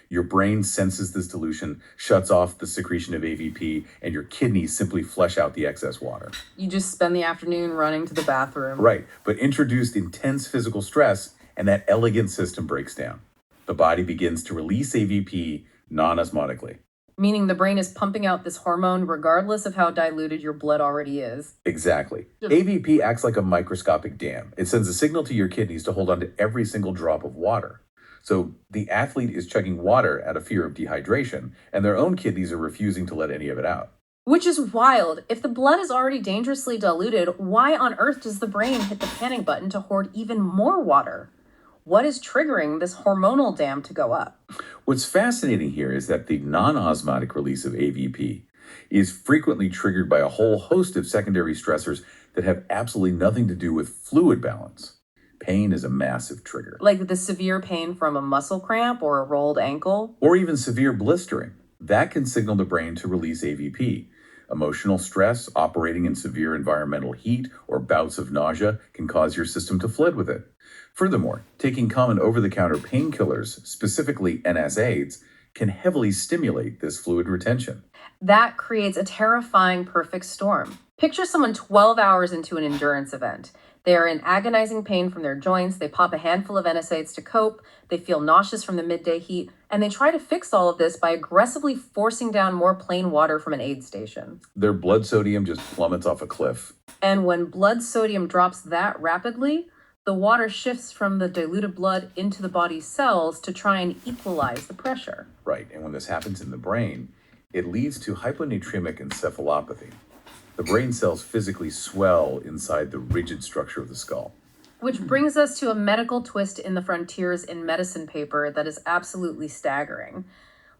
Your brain senses this dilution, shuts off the secretion of AVP, and your kidneys simply flush out the excess water. You just spend the afternoon running to the bathroom. Right, but introduced intense physical stress, and that elegant system breaks down. The body begins to release AVP non-osmotically. Meaning the brain is pumping out this hormone regardless of how diluted your blood already is. Exactly. AVP acts like a microscopic dam. It sends a signal to your kidneys to hold on to every single drop of water. So the athlete is chugging water out of fear of dehydration, and their own kidneys are refusing to let any of it out. Which is wild. If the blood is already dangerously diluted, why on earth does the brain hit the panic button to hoard even more water? What is triggering this hormonal dam to go up? What's fascinating here is that the non-osmotic release of AVP is frequently triggered by a whole host of secondary stressors that have absolutely nothing to do with fluid balance. Pain is a massive trigger. Like the severe pain from a muscle cramp or a rolled ankle? Or even severe blistering. That can signal the brain to release AVP. Emotional stress, operating in severe environmental heat, or bouts of nausea can cause your system to flood with it. Furthermore, taking common over-the-counter painkillers, specifically NSAIDs, can heavily stimulate this fluid retention. That creates a terrifying perfect storm. Picture someone 12 hours into an endurance event. They are in agonizing pain from their joints, they pop a handful of NSAIDs to cope, they feel nauseous from the midday heat, and they try to fix all of this by aggressively forcing down more plain water from an aid station. Their blood sodium just plummets off a cliff. And when blood sodium drops that rapidly, the water shifts from the diluted blood into the body's cells to try and equalize the pressure. Right, and when this happens in the brain, it leads to hyponatremic encephalopathy. The brain cells physically swell inside the rigid structure of the skull. Which brings us to a medical twist in the Frontiers in Medicine paper that is absolutely staggering.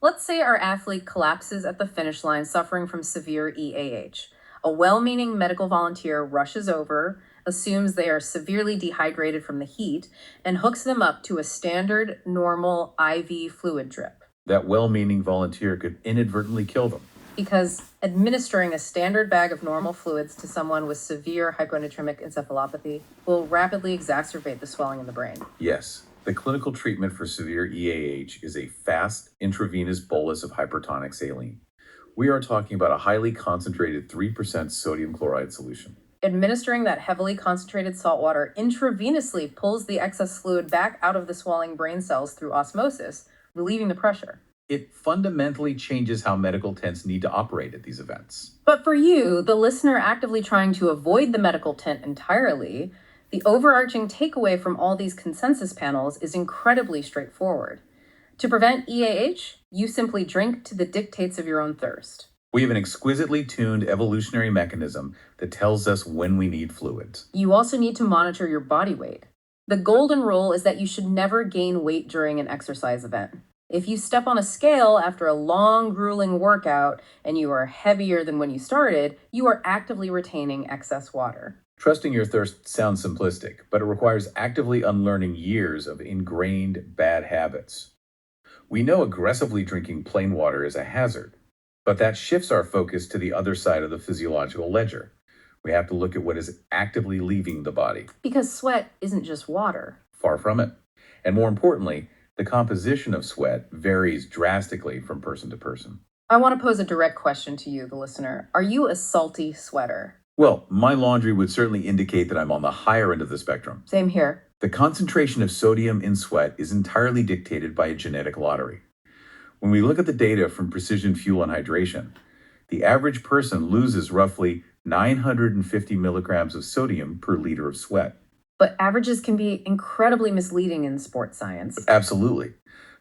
Let's say our athlete collapses at the finish line suffering from severe EAH. A well-meaning medical volunteer rushes over, assumes they are severely dehydrated from the heat, and hooks them up to a standard, normal IV fluid drip. That well-meaning volunteer could inadvertently kill them. Because administering a standard bag of normal fluids to someone with severe hyponatremic encephalopathy will rapidly exacerbate the swelling in the brain. Yes, the clinical treatment for severe EAH is a fast intravenous bolus of hypertonic saline. We are talking about a highly concentrated 3% sodium chloride solution. Administering that heavily concentrated salt water intravenously pulls the excess fluid back out of the swelling brain cells through osmosis, relieving the pressure. It fundamentally changes how medical tents need to operate at these events. But for you, the listener actively trying to avoid the medical tent entirely, the overarching takeaway from all these consensus panels is incredibly straightforward. To prevent EAH, you simply drink to the dictates of your own thirst. We have an exquisitely tuned evolutionary mechanism that tells us when we need fluids. You also need to monitor your body weight. The golden rule is that you should never gain weight during an exercise event. If you step on a scale after a long, grueling workout and you are heavier than when you started, you are actively retaining excess water. Trusting your thirst sounds simplistic, but it requires actively unlearning years of ingrained bad habits. We know aggressively drinking plain water is a hazard, but that shifts our focus to the other side of the physiological ledger. We have to look at what is actively leaving the body. Because sweat isn't just water. Far from it. And more importantly, the composition of sweat varies drastically from person to person. I want to pose a direct question to you, the listener. Are you a salty sweater? Well, my laundry would certainly indicate that I'm on the higher end of the spectrum. Same here. The concentration of sodium in sweat is entirely dictated by a genetic lottery. When we look at the data from Precision Fuel and Hydration, the average person loses roughly 950 milligrams of sodium per liter of sweat. But averages can be incredibly misleading in sports science. Absolutely.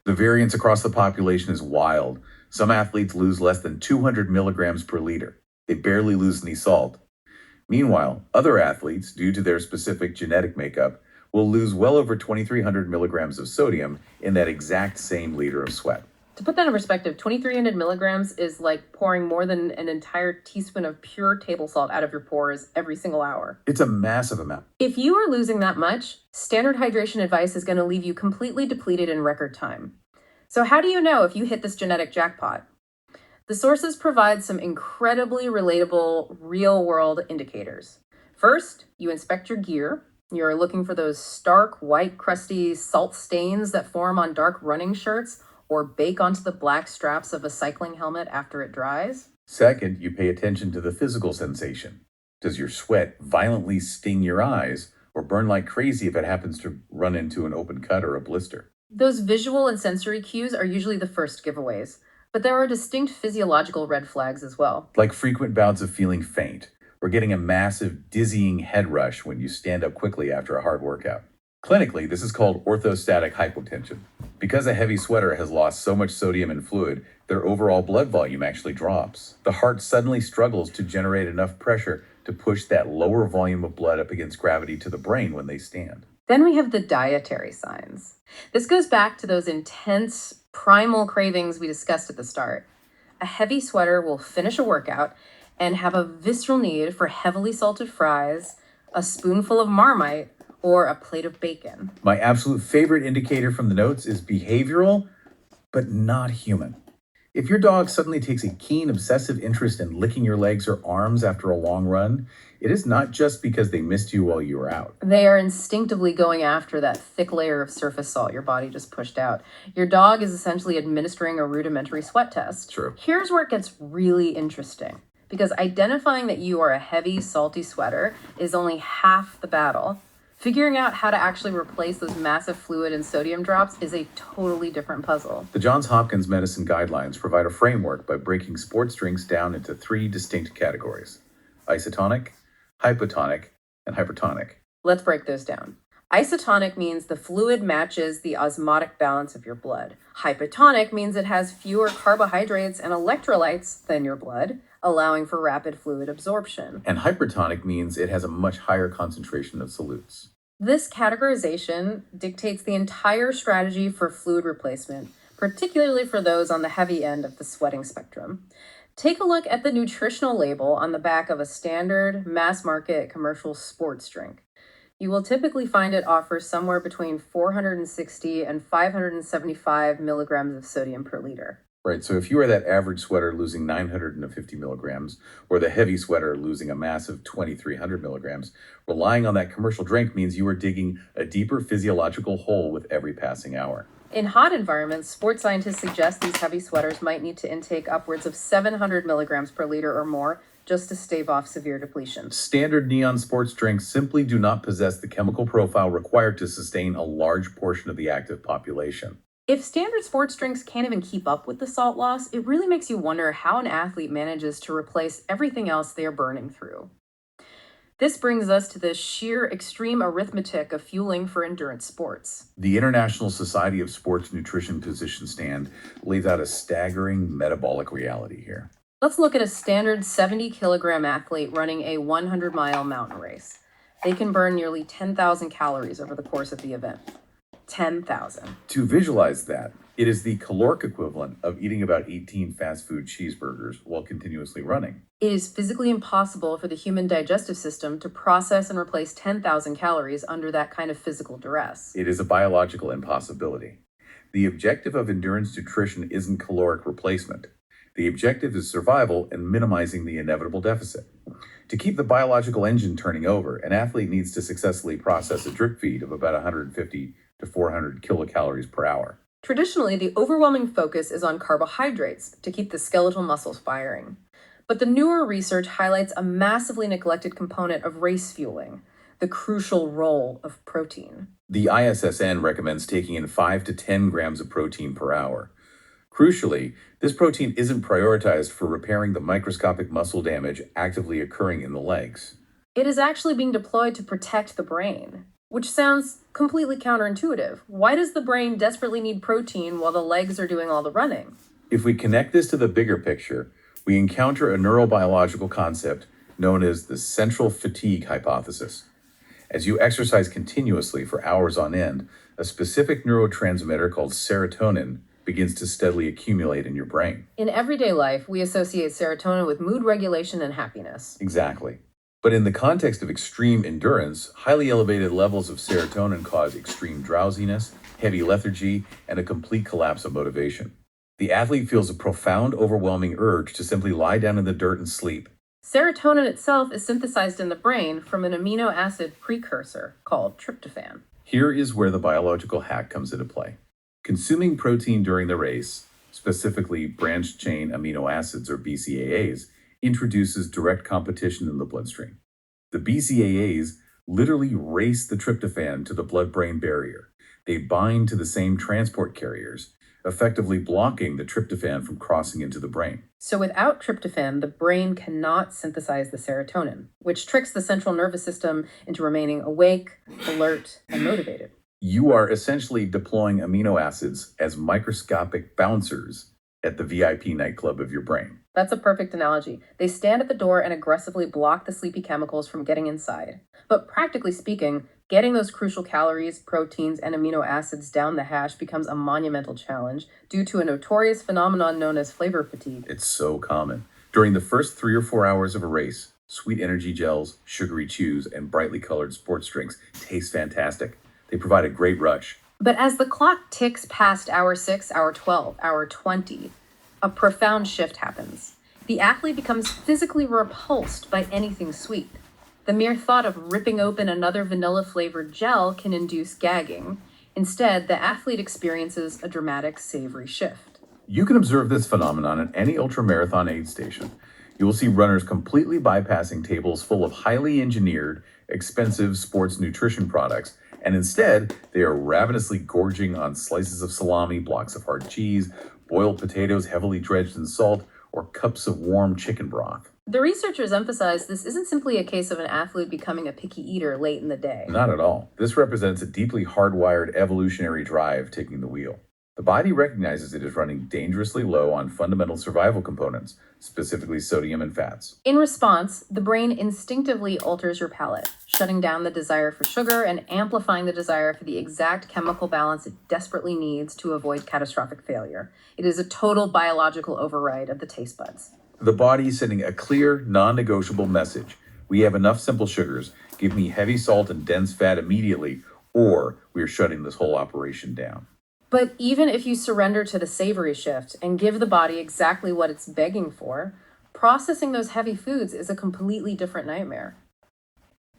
The variance across the population is wild. Some athletes lose less than 200 milligrams per liter. They barely lose any salt. Meanwhile, other athletes, due to their specific genetic makeup, will lose well over 2,300 milligrams of sodium in that exact same liter of sweat. To put that in perspective, 2,300 milligrams is like pouring more than an entire teaspoon of pure table salt out of your pores every single hour. It's a massive amount. If you are losing that much, standard hydration advice is going to leave you completely depleted in record time. So how do you know if you hit this genetic jackpot? The sources provide some incredibly relatable real-world indicators. First, you inspect your gear. You're looking for those stark, white, crusty salt stains that form on dark running shirts or bake onto the black straps of a cycling helmet after it dries. Second, you pay attention to the physical sensation. Does your sweat violently sting your eyes or burn like crazy if it happens to run into an open cut or a blister? Those visual and sensory cues are usually the first giveaways, but there are distinct physiological red flags as well. Like frequent bouts of feeling faint or getting a massive, dizzying head rush when you stand up quickly after a hard workout. Clinically, this is called orthostatic hypotension. Because a heavy sweater has lost so much sodium and fluid, their overall blood volume actually drops. The heart suddenly struggles to generate enough pressure to push that lower volume of blood up against gravity to the brain when they stand. Then we have the dietary signs. This goes back to those intense, primal cravings we discussed at the start. A heavy sweater will finish a workout and have a visceral need for heavily salted fries, a spoonful of Marmite, or a plate of bacon. My absolute favorite indicator from the notes is behavioral, but not human. If your dog suddenly takes a keen, obsessive interest in licking your legs or arms after a long run, it is not just because they missed you while you were out. They are instinctively going after that thick layer of surface salt your body just pushed out. Your dog is essentially administering a rudimentary sweat test. True. Here's where it gets really interesting, because identifying that you are a heavy, salty sweater is only half the battle. Figuring out how to actually replace those massive fluid and sodium drops is a totally different puzzle. The Johns Hopkins Medicine Guidelines provide a framework by breaking sports drinks down into 3 distinct categories: isotonic, hypotonic, and hypertonic. Let's break those down. Isotonic means the fluid matches the osmotic balance of your blood. Hypotonic means it has fewer carbohydrates and electrolytes than your blood, allowing for rapid fluid absorption. And hypertonic means it has a much higher concentration of solutes. This categorization dictates the entire strategy for fluid replacement, particularly for those on the heavy end of the sweating spectrum. Take a look at the nutritional label on the back of a standard mass-market commercial sports drink. You will typically find it offers somewhere between 460 and 575 milligrams of sodium per liter. Right, so if you are that average sweater losing 950 milligrams, or the heavy sweater losing a massive 2,300 milligrams, relying on that commercial drink means you are digging a deeper physiological hole with every passing hour. In hot environments, sports scientists suggest these heavy sweaters might need to intake upwards of 700 milligrams per liter or more just to stave off severe depletion. Standard neon sports drinks simply do not possess the chemical profile required to sustain a large portion of the active population. If standard sports drinks can't even keep up with the salt loss, it really makes you wonder how an athlete manages to replace everything else they are burning through. This brings us to the sheer extreme arithmetic of fueling for endurance sports. The International Society of Sports Nutrition position stand lays out a staggering metabolic reality here. Let's look at a standard 70-kilogram athlete running a 100-mile mountain race. They can burn nearly 10,000 calories over the course of the event. 10,000. To visualize that, it is the caloric equivalent of eating about 18 fast food cheeseburgers while continuously running. It is physically impossible for the human digestive system to process and replace 10,000 calories under that kind of physical duress. It is a biological impossibility. The objective of endurance nutrition isn't caloric replacement. The objective is survival and minimizing the inevitable deficit. To keep the biological engine turning over, an athlete needs to successfully process a drip feed of about 150 to 400 kilocalories per hour. Traditionally, the overwhelming focus is on carbohydrates to keep the skeletal muscles firing. But the newer research highlights a massively neglected component of race fueling, the crucial role of protein. The ISSN recommends taking in 5 to 10 grams of protein per hour. Crucially, this protein isn't prioritized for repairing the microscopic muscle damage actively occurring in the legs. It is actually being deployed to protect the brain, which sounds completely counterintuitive. Why does the brain desperately need protein while the legs are doing all the running? If we connect this to the bigger picture, we encounter a neurobiological concept known as the central fatigue hypothesis. As you exercise continuously for hours on end, a specific neurotransmitter called serotonin begins to steadily accumulate in your brain. In everyday life, we associate serotonin with mood regulation and happiness. Exactly. But in the context of extreme endurance, highly elevated levels of serotonin cause extreme drowsiness, heavy lethargy, and a complete collapse of motivation. The athlete feels a profound, overwhelming urge to simply lie down in the dirt and sleep. Serotonin itself is synthesized in the brain from an amino acid precursor called tryptophan. Here is where the biological hack comes into play. Consuming protein during the race, specifically branched-chain amino acids or BCAAs, introduces direct competition in the bloodstream. The BCAAs literally race the tryptophan to the blood-brain barrier. They bind to the same transport carriers, effectively blocking the tryptophan from crossing into the brain. So without tryptophan, the brain cannot synthesize the serotonin, which tricks the central nervous system into remaining awake, alert, and motivated. You are essentially deploying amino acids as microscopic bouncers at the VIP nightclub of your brain. That's a perfect analogy. They stand at the door and aggressively block the sleepy chemicals from getting inside. But practically speaking, getting those crucial calories, proteins, and amino acids down the hatch becomes a monumental challenge due to a notorious phenomenon known as flavor fatigue. It's so common. During the first 3 or 4 hours of a race, sweet energy gels, sugary chews, and brightly colored sports drinks taste fantastic. They provide a great rush. But as the clock ticks past hour 6, hour 12, hour 20, a profound shift happens. The athlete becomes physically repulsed by anything sweet. The mere thought of ripping open another vanilla-flavored gel can induce gagging. Instead, the athlete experiences a dramatic savory shift. You can observe this phenomenon at any ultramarathon aid station. You will see runners completely bypassing tables full of highly engineered, expensive sports nutrition products, and instead, they are ravenously gorging on slices of salami, blocks of hard cheese, boiled potatoes heavily dredged in salt, or cups of warm chicken broth. The researchers emphasize this isn't simply a case of an athlete becoming a picky eater late in the day. Not at all. This represents a deeply hardwired evolutionary drive taking the wheel. The body recognizes it is running dangerously low on fundamental survival components, specifically sodium and fats. In response, the brain instinctively alters your palate, shutting down the desire for sugar and amplifying the desire for the exact chemical balance it desperately needs to avoid catastrophic failure. It is a total biological override of the taste buds. The body is sending a clear, non-negotiable message. We have enough simple sugars. Give me heavy salt and dense fat immediately, or we are shutting this whole operation down. But even if you surrender to the savory shift and give the body exactly what it's begging for, processing those heavy foods is a completely different nightmare.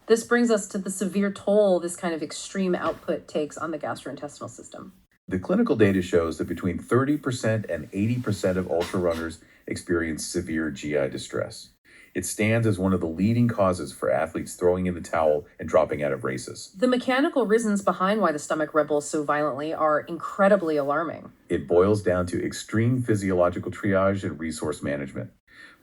This brings us to the severe toll this kind of extreme output takes on the gastrointestinal system. The clinical data shows that between 30% and 80% of ultra runners experience severe GI distress. It stands as one of the leading causes for athletes throwing in the towel and dropping out of races. The mechanical reasons behind why the stomach rebels so violently are incredibly alarming. It boils down to extreme physiological triage and resource management.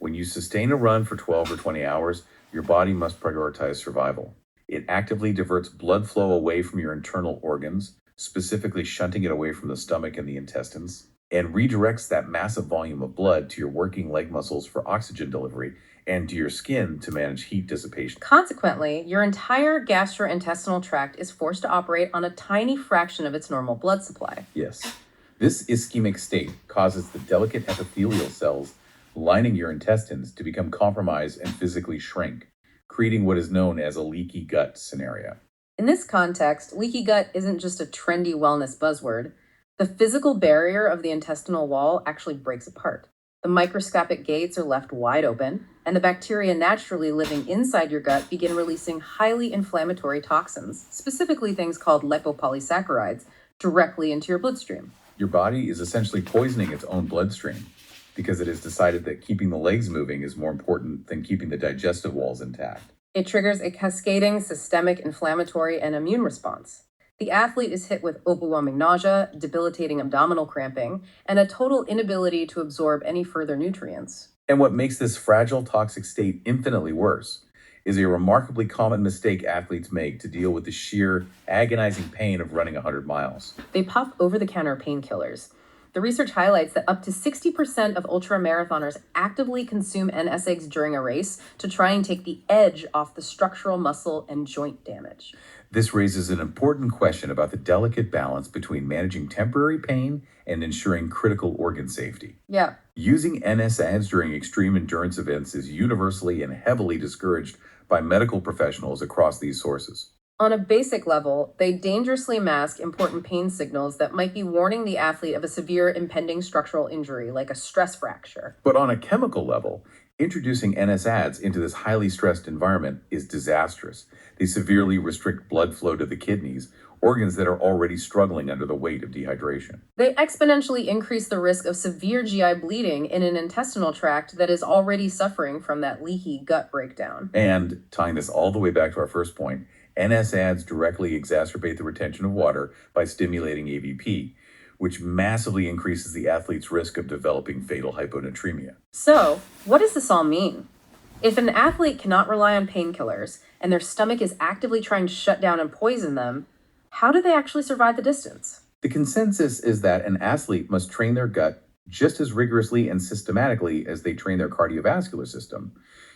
When you sustain a run for 12 or 20 hours, your body must prioritize survival. It actively diverts blood flow away from your internal organs, specifically shunting it away from the stomach and the intestines, and redirects that massive volume of blood to your working leg muscles for oxygen delivery and to your skin to manage heat dissipation. Consequently, your entire gastrointestinal tract is forced to operate on a tiny fraction of its normal blood supply. Yes. This ischemic state causes the delicate epithelial cells lining your intestines to become compromised and physically shrink, creating what is known as a leaky gut scenario. In this context, leaky gut isn't just a trendy wellness buzzword. The physical barrier of the intestinal wall actually breaks apart. The microscopic gates are left wide open, and the bacteria naturally living inside your gut begin releasing highly inflammatory toxins, specifically things called lipopolysaccharides, directly into your bloodstream. Your body is essentially poisoning its own bloodstream because it has decided that keeping the legs moving is more important than keeping the digestive walls intact. It triggers a cascading systemic inflammatory and immune response. The athlete is hit with overwhelming nausea, debilitating abdominal cramping, and a total inability to absorb any further nutrients. And what makes this fragile, toxic state infinitely worse is a remarkably common mistake athletes make to deal with the sheer, agonizing pain of running 100 miles. They pop over-the-counter painkillers. The research highlights that up to 60% of ultramarathoners actively consume NSAIDs during a race to try and take the edge off the structural muscle and joint damage. This raises an important question about the delicate balance between managing temporary pain and ensuring critical organ safety. Yeah. Using NSAIDs during extreme endurance events is universally and heavily discouraged by medical professionals across these sources. On a basic level, they dangerously mask important pain signals that might be warning the athlete of a severe impending structural injury, like a stress fracture. But on a chemical level, introducing NSAIDs into this highly stressed environment is disastrous. They severely restrict blood flow to the kidneys, organs that are already struggling under the weight of dehydration. They exponentially increase the risk of severe GI bleeding in an intestinal tract that is already suffering from that leaky gut breakdown. And tying this all the way back to our first point, NSAIDs directly exacerbate the retention of water by stimulating AVP, which massively increases the athlete's risk of developing fatal hyponatremia. So, what does this all mean? If an athlete cannot rely on painkillers and their stomach is actively trying to shut down and poison them, how do they actually survive the distance? The consensus is that an athlete must train their gut just as rigorously and systematically as they train their cardiovascular system.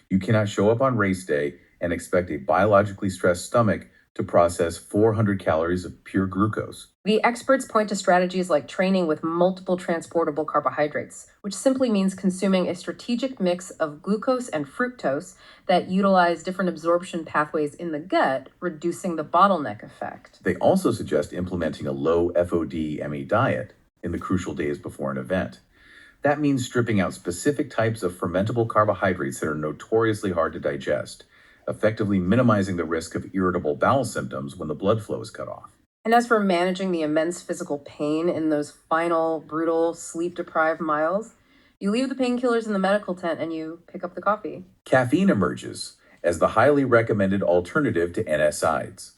You cannot show up on race day and expect a biologically stressed stomach to process 400 calories of pure glucose. The experts point to strategies like training with multiple transportable carbohydrates, which simply means consuming a strategic mix of glucose and fructose that utilize different absorption pathways in the gut, reducing the bottleneck effect. They also suggest implementing a low FOD-ME diet in the crucial days before an event. That means stripping out specific types of fermentable carbohydrates that are notoriously hard to digest, effectively minimizing the risk of irritable bowel symptoms when the blood flow is cut off. And as for managing the immense physical pain in those final, brutal, sleep-deprived miles, you leave the painkillers in the medical tent and you pick up the coffee. Caffeine emerges as the highly recommended alternative to NSAIDs.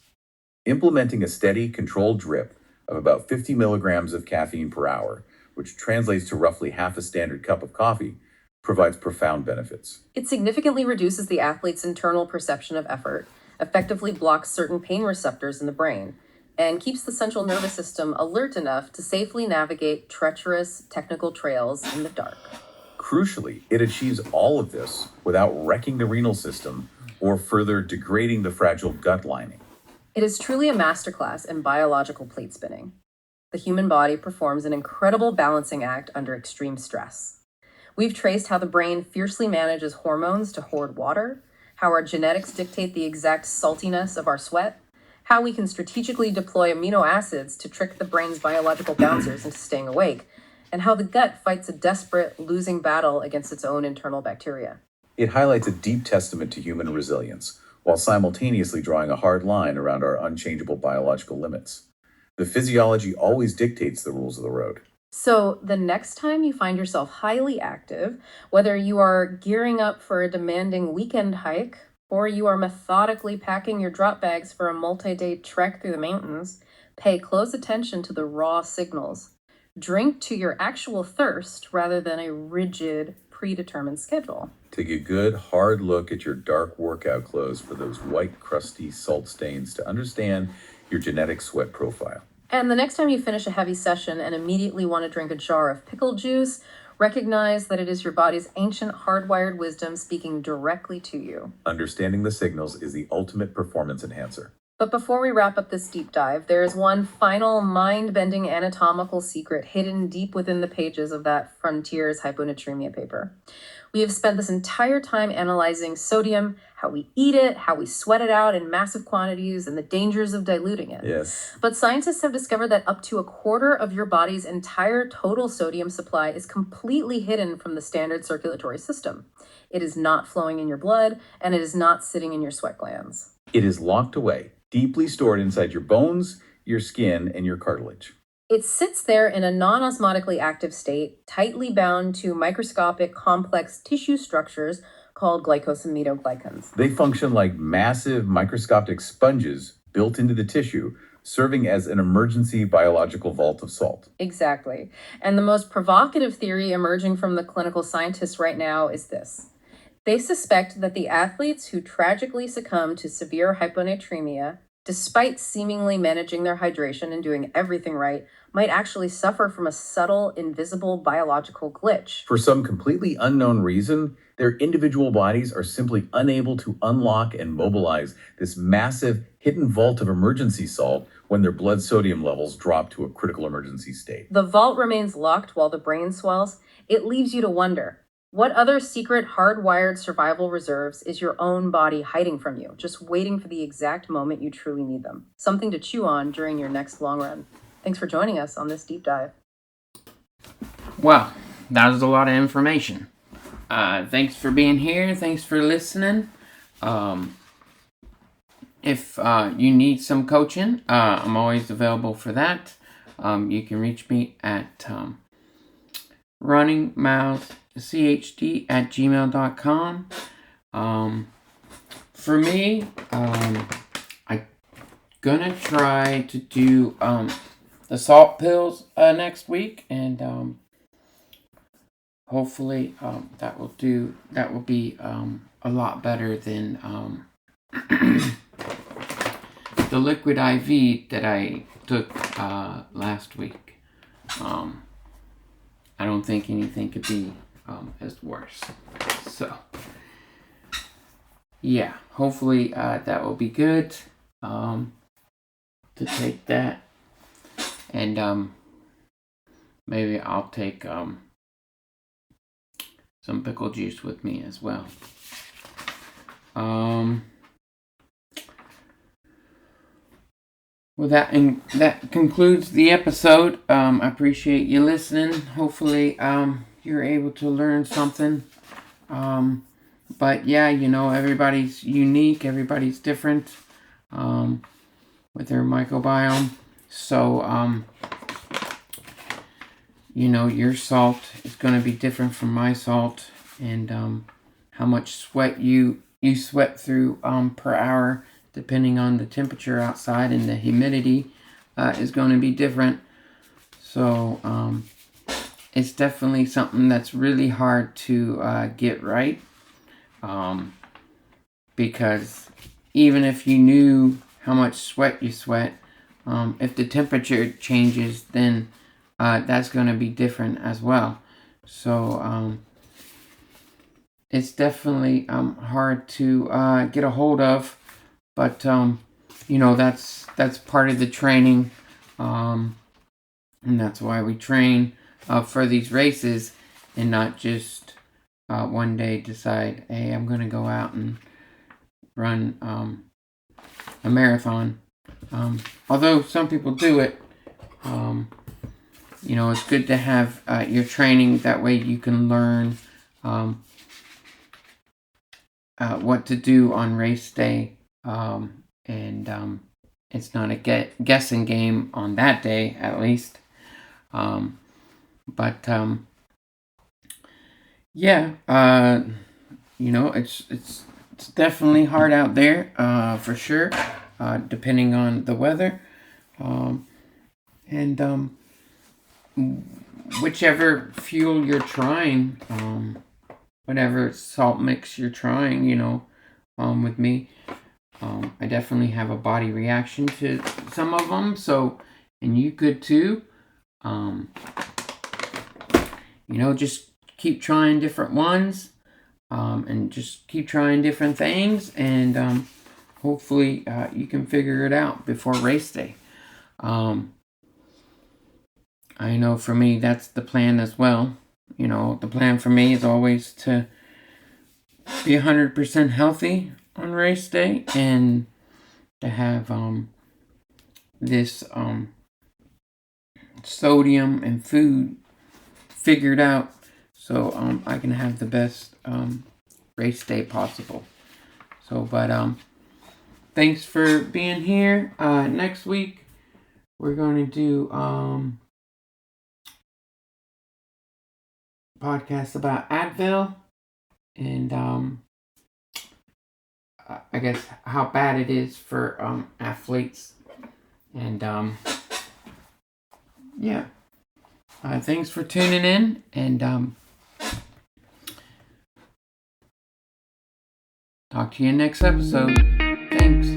Implementing a steady, controlled drip of about 50 milligrams of caffeine per hour, which translates to roughly half a standard cup of coffee, provides profound benefits. It significantly reduces the athlete's internal perception of effort, effectively blocks certain pain receptors in the brain, and keeps the central nervous system alert enough to safely navigate treacherous technical trails in the dark. Crucially, it achieves all of this without wrecking the renal system or further degrading the fragile gut lining. It is truly a masterclass in biological plate spinning. The human body performs an incredible balancing act under extreme stress. We've traced how the brain fiercely manages hormones to hoard water, how our genetics dictate the exact saltiness of our sweat, how we can strategically deploy amino acids to trick the brain's biological bouncers into staying awake, and how the gut fights a desperate, losing battle against its own internal bacteria. It highlights a deep testament to human resilience, while simultaneously drawing a hard line around our unchangeable biological limits. The physiology always dictates the rules of the road. So the next time you find yourself highly active, whether you are gearing up for a demanding weekend hike, or you are methodically packing your drop bags for a multi-day trek through the mountains, pay close attention to the raw signals. Drink to your actual thirst rather than a rigid, predetermined schedule. Take a good, hard look at your dark workout clothes for those white, crusty salt stains to understand your genetic sweat profile. And the next time you finish a heavy session and immediately want to drink a jar of pickle juice, recognize that it is your body's ancient hardwired wisdom speaking directly to you. Understanding the signals is the ultimate performance enhancer. But before we wrap up this deep dive, there is one final mind-bending anatomical secret hidden deep within the pages of that Frontiers hyponatremia paper. We have spent this entire time analyzing sodium, how we eat it, how we sweat it out in massive quantities, and the dangers of diluting it. Yes. But scientists have discovered that up to a quarter of your body's entire total sodium supply is completely hidden from the standard circulatory system. It is not flowing in your blood, and it is not sitting in your sweat glands. It is locked away, deeply stored inside your bones, your skin, and your cartilage. It sits there in a non-osmotically active state, tightly bound to microscopic complex tissue structures called glycosaminoglycans. They function like massive microscopic sponges built into the tissue, serving as an emergency biological vault of salt. Exactly. And the most provocative theory emerging from the clinical scientists right now is this. They suspect that the athletes who tragically succumb to severe hyponatremia, despite seemingly managing their hydration and doing everything right, might actually suffer from a subtle, invisible biological glitch. For some completely unknown reason, their individual bodies are simply unable to unlock and mobilize this massive hidden vault of emergency salt when their blood sodium levels drop to a critical emergency state. The vault remains locked while the brain swells. It leaves you to wonder, what other secret hardwired survival reserves is your own body hiding from you, just waiting for the exact moment you truly need them? Something to chew on during your next long run. Thanks for joining us on this deep dive. Well, that was a lot of information. Thanks for being here. Thanks for listening. If you need some coaching, I'm always available for that. You can reach me at runningmileschd@gmail.com. For me, I'm gonna try to do the salt pills next week, and hopefully that will be a lot better than the liquid IV that I took last week. I don't think anything could be as worse. So yeah, hopefully that will be good to take that, and maybe I'll take some pickle juice with me as well. Well, that concludes the episode. I appreciate you listening. Hopefully, you're able to learn something. But yeah, everybody's unique. Everybody's different with their microbiome. So, your salt is going to be different from my salt, and how much sweat you sweat through per hour, depending on the temperature outside and the humidity, is going to be different. So it's definitely something that's really hard to get right, because even if you knew how much sweat you sweat, if the temperature changes, then that's going to be different as well. So it's definitely hard to get a hold of. But, that's part of the training, and that's why we train for these races, and not just one day decide, hey, I'm going to go out and run a marathon. Although some people do it, it's good to have your training. That way you can learn what to do on race day. And it's not a guessing game on that day, at least. But it's definitely hard out there, for sure, depending on the weather, and whichever fuel you're trying, whatever salt mix you're trying, with me. I definitely have a body reaction to some of them, and you could too. Just keep trying different ones, and just keep trying different things, and hopefully you can figure it out before race day. I know for me, that's the plan as well. The plan for me is always to be 100% healthy on race day and to have this sodium and food figured out so I can have the best race day possible. But thanks for being here. Next week we're going to do podcast about Advil and I guess how bad it is for athletes. And yeah. Thanks for tuning in, and talk to you next episode. Thanks.